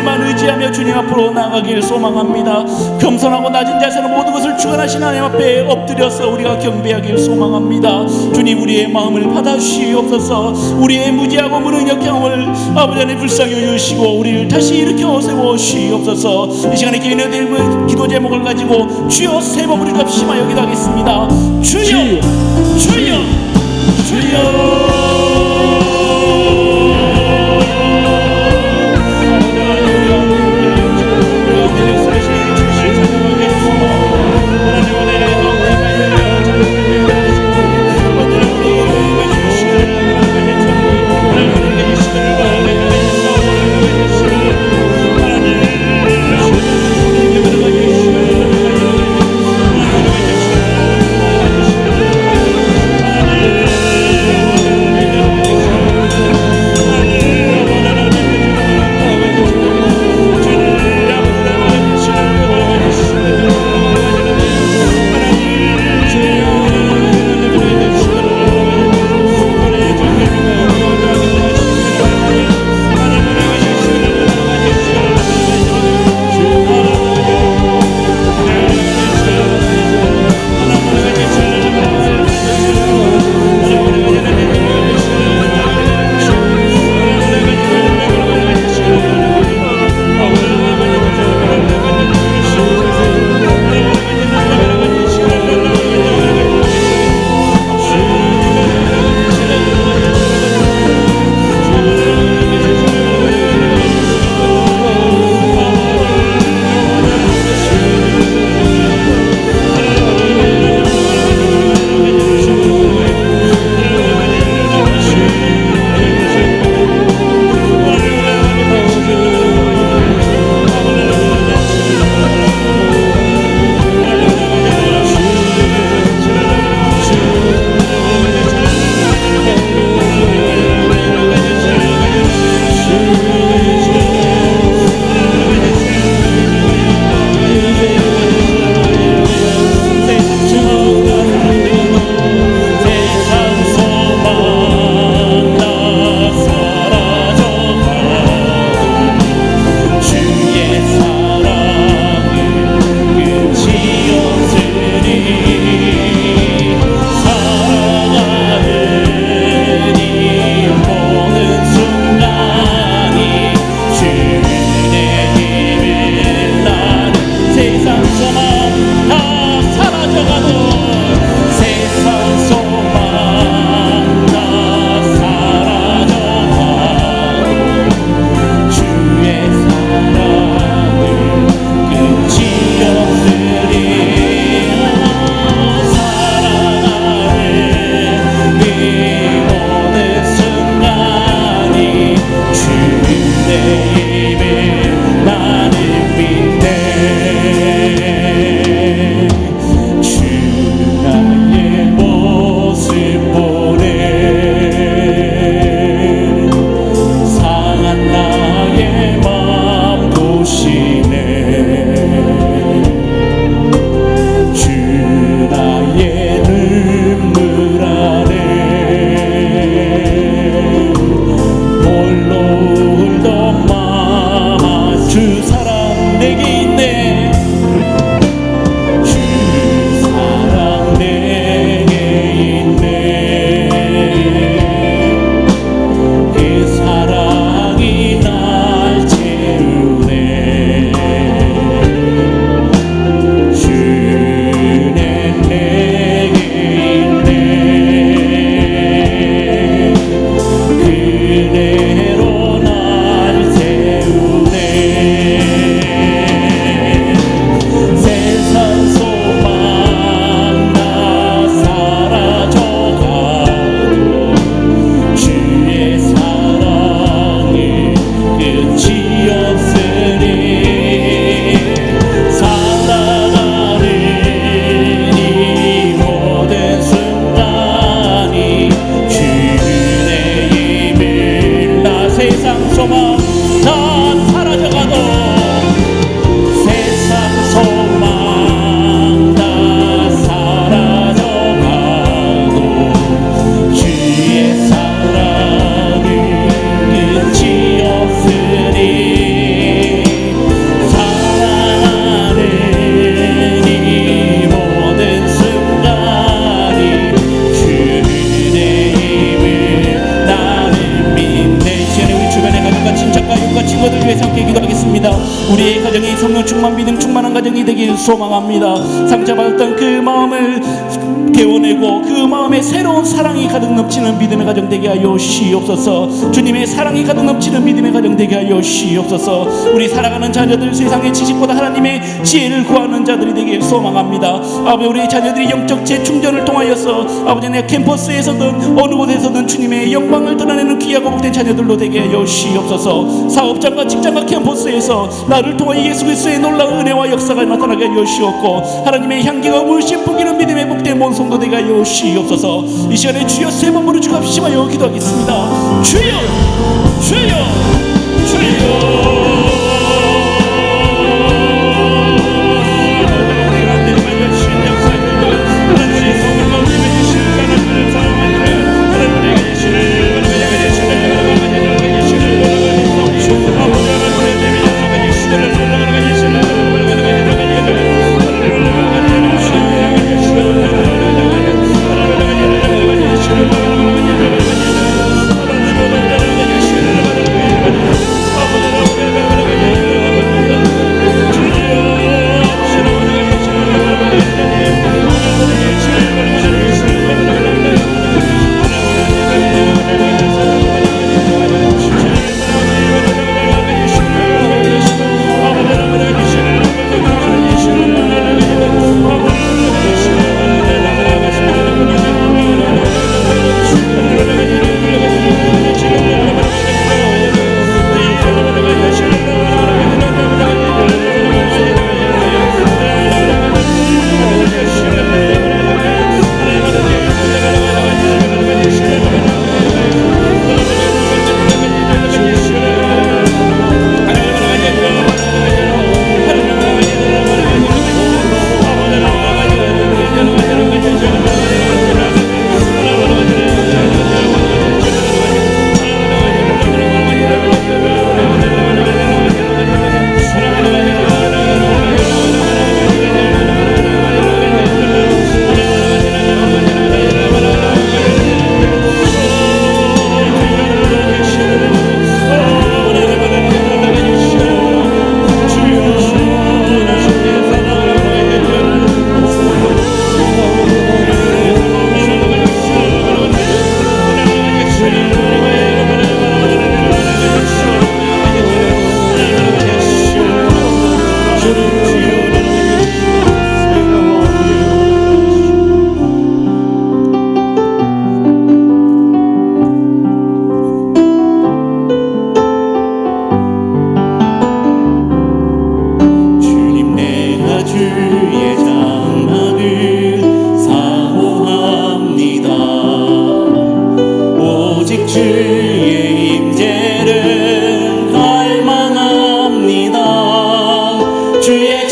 주님을만 의지하며 주님 앞으로 나아가길 소망합니다. 겸손하고 낮은 자세로 모든 것을 주관하신 하나님 앞에 엎드려서 우리가 경배하길 소망합니다. 주님, 우리의 마음을 받아주시옵소서. 우리의 무지하고 무능력 경험을 아버지 하나님 불쌍히 여주시고 우리를 다시 일으켜 세워주시옵소서. 이 시간에 개인의 기도 제목을 가지고 주여 세 번 우리 값심하여 기도하겠습니다. 주여, 주여, 주여. 다시 함께 기도하겠습니다. 우리의 가정이 성령 충만 믿음 충만한 가정이 되길 소망합니다. 상처받았던 그 마음을 개워내고 그 마음에 새로운 사랑이 가득 넘치는 믿음의 가정 되게 하여 주시옵소서. 주님의 사랑이 가득 넘치는 믿음의 가정 되게 하여 주시옵소서. 우리 살아가는 자녀들 세상의 지식보다 하나님의 지혜를 구하는 자들이 되길 소망합니다. 아버지, 우리 자녀들이 영적 재충전을 통하여서 아버지 내 캠퍼스에서든 어느 곳에서든 주님의 영광을 드러내는 귀하고 복된 자녀들로 되게 하여 주시옵소서. 사업장과 직장과 캠퍼스에서 나를 통하여 예수 그리스도의 놀라운 은혜와 역사가 나타나게 하여 주시옵고 하나님의 향기가 물씬 풍기는 믿음의 복된 본성도 되게 하여 주시옵소서. 이 시간에 주여 세 번 부르짖고 합심하여 기도하겠습니다. 주여 주여 주여. 주의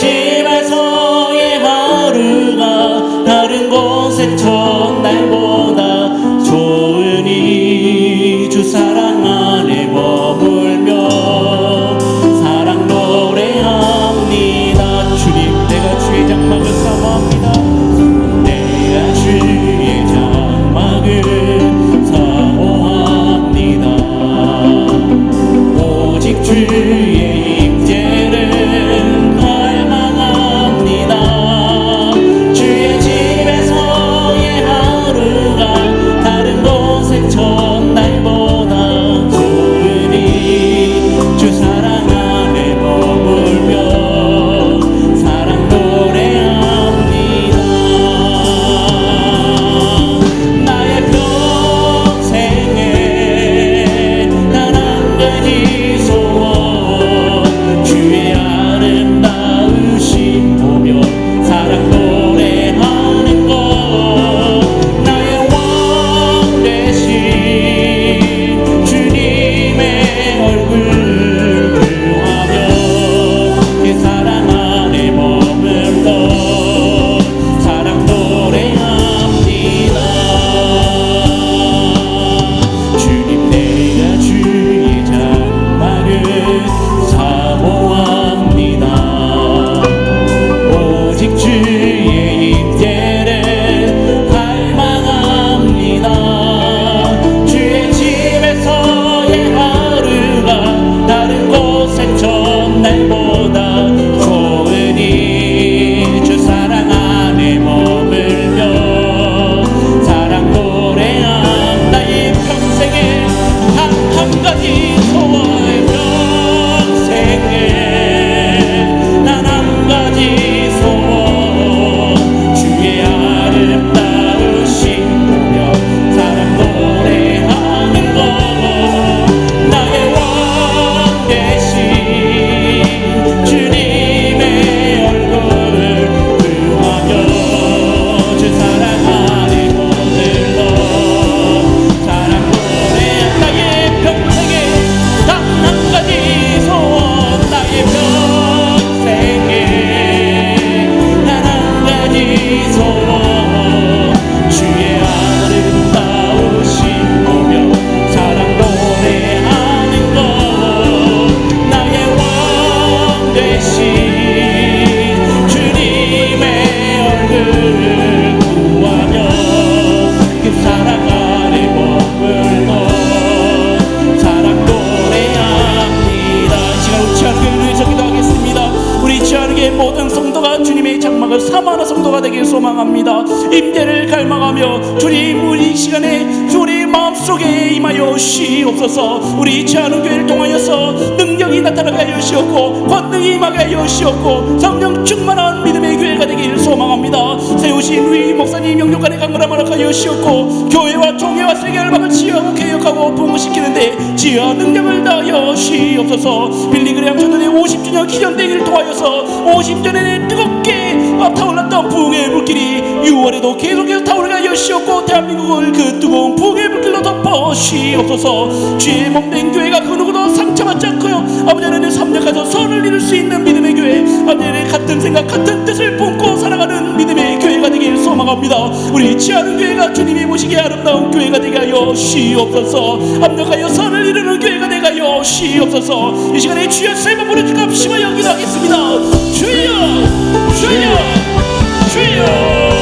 시간에 모든 성도가 주님의 장막을 삼하는 성도가 되길 소망합니다. 임재를 갈망하며 주님 우리 시간에 우리 마음속에 임하여 시옵소서. 우리 지하는 교회를 통하여서 능력이 나타나게 하여 시옵고 권능이 임하게 하여 시옵고 성령 충만한 믿음의 교회가 되길 소망합니다. 세우신 우리 목사님 영육간의 강건함을 허락하여 시옵고 교회와 종회와 세계를 막을 치유하고 개혁하고 부흥시키는데 지혜와 능력을 다하여 시옵소서. 빌리그레암 전도의 50주년 기념대회를 통하여서 50년에 뜨겁게 타올랐던 부흥의 물길이 6월에도 계속해서 타오르게 하여 시옵고 대한민국을 그 뜨거운 부흥의 물길로 덮어 시옵소서. 죄의 몸된 교회가 그 누구도 상처받지 않고요 아버지 하나님 삼력하여 선을 이룰 수 있는 믿음의 교회, 아버지 하나님 같은 생각 같은 뜻을 품고 살아가는 믿음의 교회가 되길 소망합니다. 우리 지하는 교회가 주님이 보시기에 아름다운 교회가 되게 하여 시옵소서. 합력하여 선을 이루는 교회가 되게 하여 시옵소서. 이 시간에 주여 세번 부르짖고 합심하여 기도하겠습니다. 주여 주여 주여.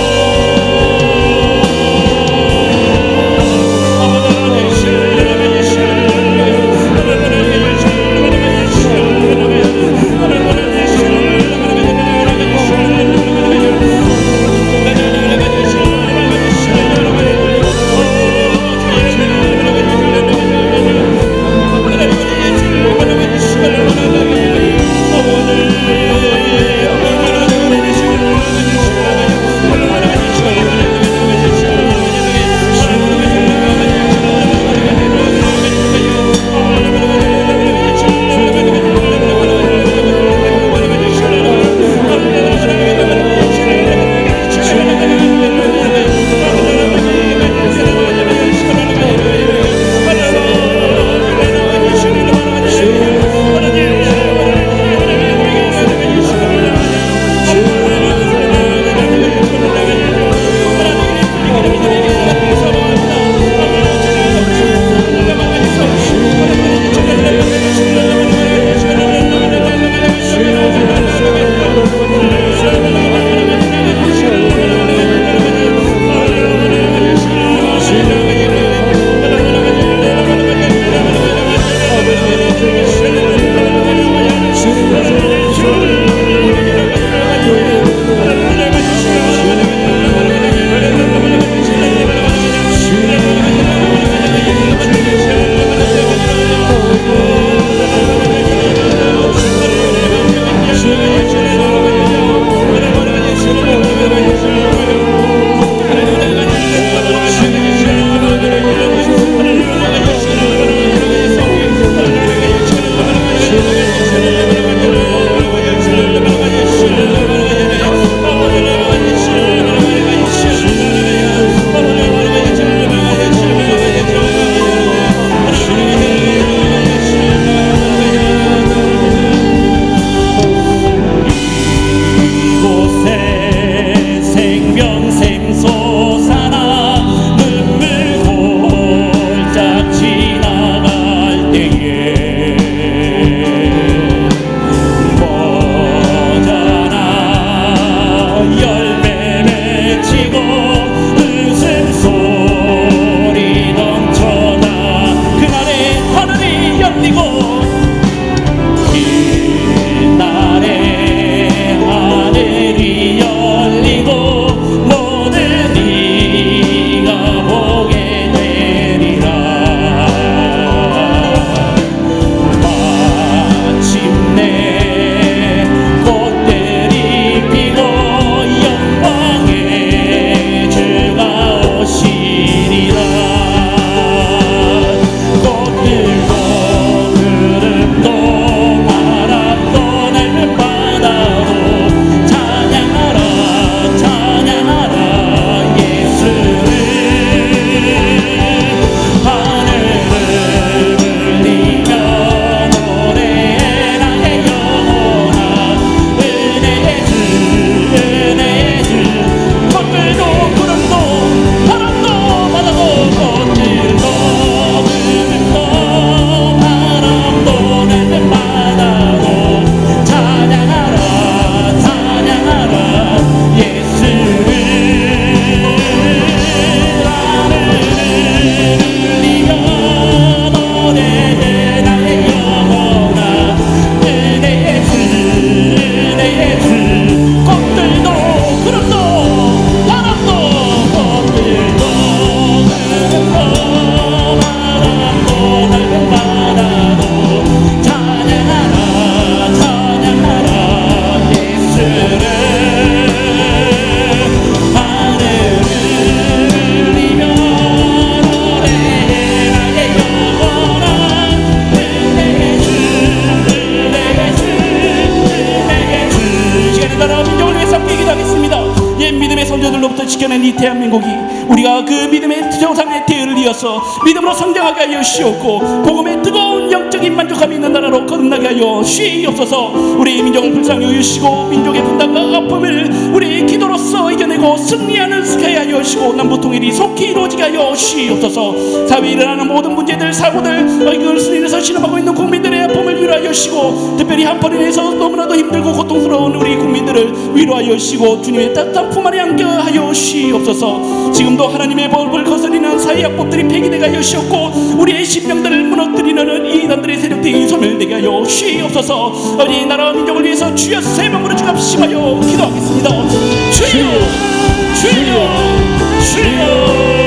시간에 이 대한민국이 우리가 그 믿음의 정상의 대열을 이어서 믿음으로 성장하게 하여 주시옵고 복음의 뜨거운 영적인 만족감이 있는 나라로 거듭나게 하여 주시옵소서. 우리 민족을 불쌍히 여기시고 민족의 분단과 아픔을 우리 기도로서 이겨내고 승리하는 스카이 하여 주시고 남북통일이 속히 이루어지게 하여 주시옵소서. 사회에 일어나는 모든 문제들 사고들 그것을 인해서 신음하고 있는 국민들의 아픔을 위로하여 주시고 특별히 한벌 인해서 너무나도 힘들고 고통스러운 우리 국민들을 위로하여 주시고 주님의 따뜻한 품 안에 안겨하여 주시옵소서. 지금도 하나님의 법을 거스리는 사회학법들이 폐기되게 하여 주시옵고 우리의 신명들을 무너뜨리는 이단들의 세력들이 소멸되게 하여 주시옵소서. 우리 나라와 민족을 위해서 주여 세 번으로 주갑심하여 기도하겠습니다. 주여 주여 주여.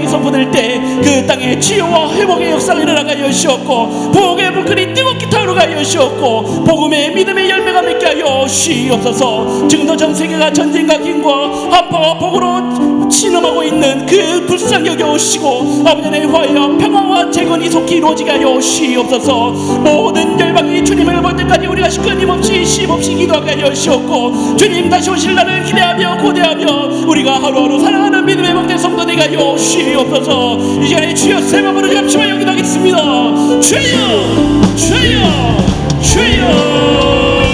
복음이 선포될 때 그 땅에 치유와 회복의 역사가 일어나게 하여 주옵고, 복음의 불길이 뜨겁게 타오르게 하여 주옵고, 복음의 믿음의 열매가 맺게 하여 주옵소서. 지금도 전 세계가 전쟁과 기근과 한파와 폭우로 신음하고 있는 그 불쌍히 여겨오시고, 아버지 내 화해와 평화와 재건이 속히 이루어지게 하여 주옵소서. 모든 열방이 주님을 볼 때까지 우리가 끊임없이 쉼없이 기도하게 하여 주옵고, 주님 다시 오실 날을 기대하며 고대하며 우리가 하루하루 사랑하는 믿음의 복된 성도 되게 하여 주옵소서. 이 시간에 주여 세 번 부르짖어 합심하여 기도하겠습니다. 주여 주여 주여.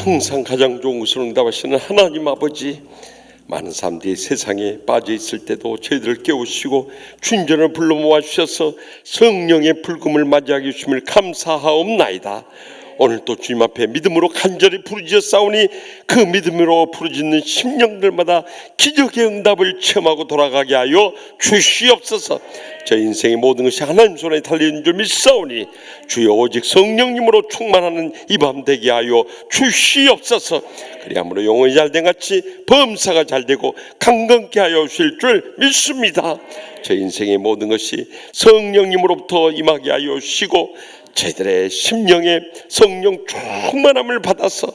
항상 가장 좋은 것을 응답하시는 하나님 아버지, 많은 사람들이 세상에 빠져 있을 때도 저희들을 깨우시고 주님전을 불러 모아 주셔서 성령의 불금을 맞이하게 해주심을 감사하옵나이다. 오늘 또 주님 앞에 믿음으로 간절히 부르짖어 싸우니 그 믿음으로 부르짖는 심령들마다 기적의 응답을 체험하고 돌아가게 하여 주시옵소서. 저 인생의 모든 것이 하나님 손에 달려있는 줄 믿사오니 주여 오직 성령님으로 충만하는 이 밤 되게 하여 주시옵소서. 그리함으로 영혼이 잘된 같이 범사가 잘되고 강건케 하여 주실 줄 믿습니다. 저 인생의 모든 것이 성령님으로부터 임하게 하여 주시고 저희들의 심령에 성령 충만함을 받아서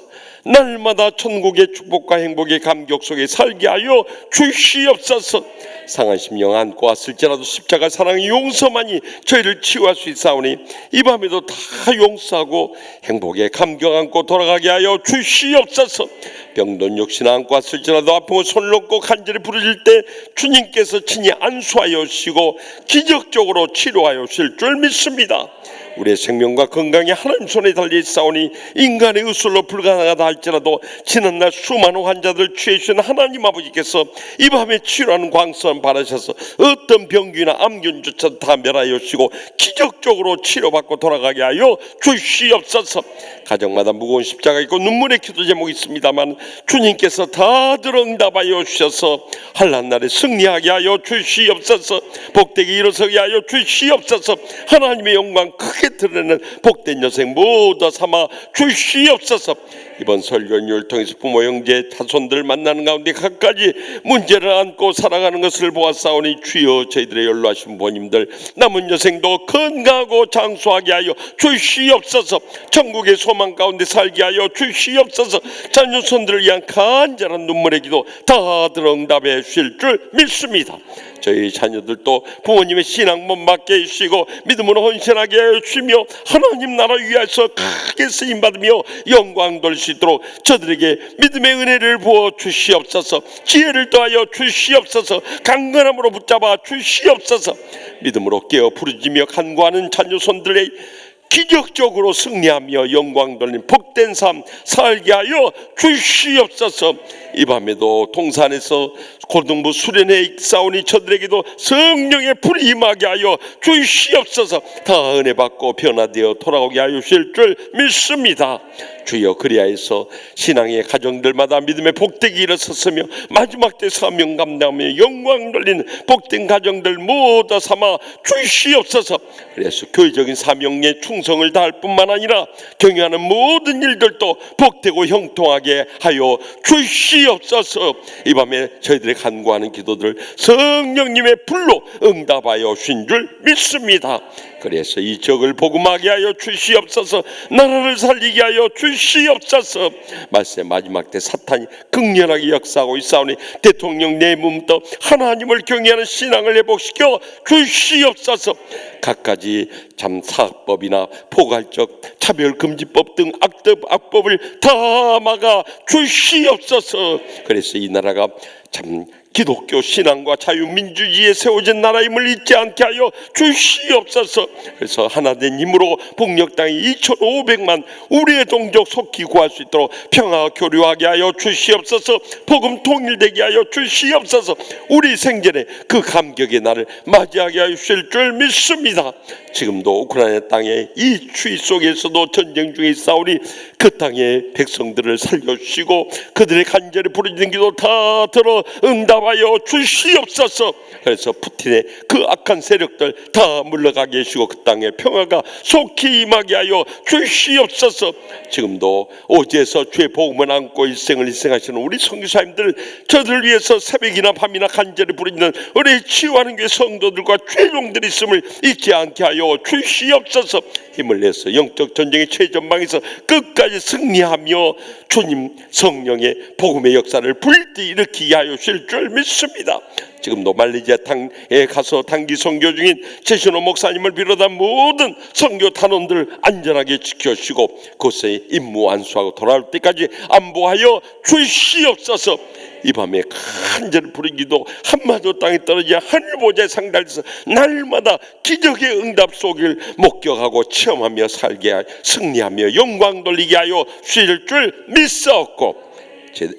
날마다 천국의 축복과 행복의 감격 속에 살게 하여 주시옵소서. 상한 심령 안고 왔을지라도 십자가 사랑의 용서만이 저희를 치유할 수 있사오니 이 밤에도 다 용서하고 행복의 감격 안고 돌아가게 하여 주시옵소서. 병든 육신 안고 왔을지라도 아프고 손을 놓고 간절히 부르실 때 주님께서 친히 안수하여 주시고 기적적으로 치료하여 주실 줄 믿습니다. 우리의 생명과 건강이 하나님 손에 달려있사오니 인간의 의술로 불가능하다 할지라도 지난날 수많은 환자들 취해주신 하나님 아버지께서 이 밤에 치료하는 광선 바라셔서 어떤 병균이나 암균조차 다 멸하여 주시고 기적적으로 치료받고 돌아가게 하여 주시옵소서. 가정마다 무거운 십자가 있고 눈물의 기도 제목이 있습니다만 주님께서 다들 응답하여 주셔서 한란날에 승리하게 하여 주시옵소서. 복되게 일어서게 하여 주시옵소서. 하나님의 영광 크게 드러내는 복된 여생 모두 삼아 주시옵소서. 이번 설 연휴를 통해서 부모, 형제, 자손들 만나는 가운데 갖가지 문제를 안고 살아가는 것을 보았사오니 주여 저희들의 연로하신 부모님들 남은 여생도 건강하고 장수하게 하여 주시옵소서. 천국의 소망 가운데 살게 하여 주시옵소서. 자녀손들을 위한 간절한 눈물의 기도 다 들어 응답해 주실 줄 믿습니다. 저희 자녀들도 부모님의 신앙 못 맡게 해주시고 믿음으로 헌신하게 해주시며 하나님 나라 위하여서 크게 쓰임받으며 영광 돌릴 수 있도록 저들에게 믿음의 은혜를 부어 주시옵소서. 지혜를 더하여 주시옵소서. 강건함으로 붙잡아 주시옵소서. 믿음으로 깨어 부르짖으며 간구하는 자녀손들의 기적적으로 승리하며 영광 돌린 복된 삶 살게 하여 주시옵소서. 이 밤에도 동산에서 고등부 수련회 싸우니 저들에게도 성령의 불이 임하게 하여 주시옵소서. 다 은혜 받고 변화되어 돌아오게 하여 주실 줄 믿습니다. 주여 그리하여서 신앙의 가정들마다 믿음의 복되기 일어섰으며 마지막 때 사명 감당하며 영광 돌리는 복된 가정들 모두 삼아 주시옵소서. 그래서 교회적인 사명에 충성을 다할 뿐만 아니라 경영하는 모든 일들도 복되고 형통하게 하여 주시옵소서. 이 밤에 저희들의 간구하는 기도들 성령님의 불로 응답하여 주신 줄 믿습니다. 그래서 이 지역을 복음하게 하여 주시옵소서. 나라를 살리게 하여 주시옵소서. 말세 마지막 때 사탄이 극렬하게 역사하고 있사오니 대통령 내문부터 하나님을 경외하는 신앙을 회복시켜 주시옵소서. 갖가지 참 사학법이나 포괄적 차별금지법 등 악법을 다 막아 주시옵소서. 그래서 이 나라가 참 기독교 신앙과 자유민주주의에 세워진 나라임을 잊지 않게 하여 주시옵소서. 그래서 하나된 힘으로 북녘 땅이 2,500만 우리의 동족 속히 구할 수 있도록 평화 교류하게 하여 주시옵소서. 복음 통일되게 하여 주시옵소서. 우리 생전에 그 감격의 날을 맞이하게 하여 주실 줄 믿습니다. 지금도 우크라이나 땅의 이 추위 속에서도 전쟁 중에 싸우니 그 땅의 백성들을 살려주시고 그들의 간절히 부르짖는 기도 다 들어 응답하여 주시옵소서. 그래서 푸틴의 그 악한 세력들 다 물러가게 해주시고 그 땅의 평화가 속히 임하게 하여 주시옵소서. 지금도 오지에서 주의 복음을 안고 일생을 희생하시는 우리 선교사님들 저들을 위해서 새벽이나 밤이나 간절히 부르짖는 우리 치유하는 교회 성도들과 최종들이 있음을 잊지 않게 하여 주시옵소서. 힘을 내서 영적 전쟁의 최전방에서 끝까지 승리하며 주님 성령의 복음의 역사를 불일으키게 하여 주실 줄 믿습니다. 지금도 말레이시아 땅에 가서 단기 선교 중인 최신호 목사님을 비롯한 모든 선교 단원들 안전하게 지켜주시고 그곳에 임무 완수하고 돌아올 때까지 안보하여 주시옵소서. 이 밤에 간절히 부르기도 한마디도 땅에 떨어지지 하늘 보좌에 상달해서 날마다 기적의 응답 속을 목격하고 체험하며 살게 하여 승리하며 영광 돌리게 하여 주실 줄 믿사옵고 제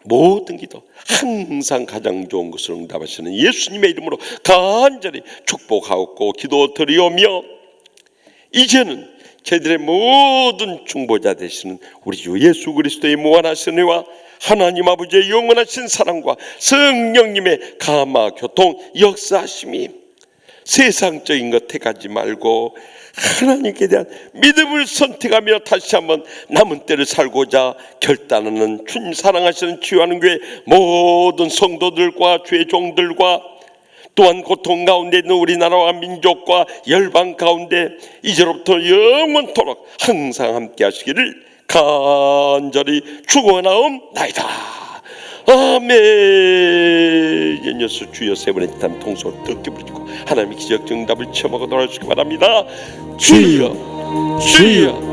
모든 기도 항상 가장 좋은 것을 응답하시는 예수님의 이름으로 간절히 축복하고 기도 드리오며 이제는 저희들의 모든 중보자 되시는 우리 주 예수 그리스도의 무한하신 은혜와 하나님 아버지의 영원하신 사랑과 성령님의 감화 교통 역사하심이 세상적인 것 택하지 말고 하나님께 대한 믿음을 선택하며 다시 한번 남은 때를 살고자 결단하는 주님 사랑하시는 치유하는 교회 모든 성도들과 주의 종들과 또한 고통 가운데 있는 우리나라와 민족과 열방 가운데 이제로부터 영원토록 항상 함께 하시기를 간절히 축원하옵나이다. 아멘. 연여수 주여 세 번의 기타는 통솔 듣게 부르짖고 하나님의 기적 정답을 체험하고 돌아오시기 바랍니다. 주여 주여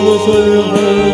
것을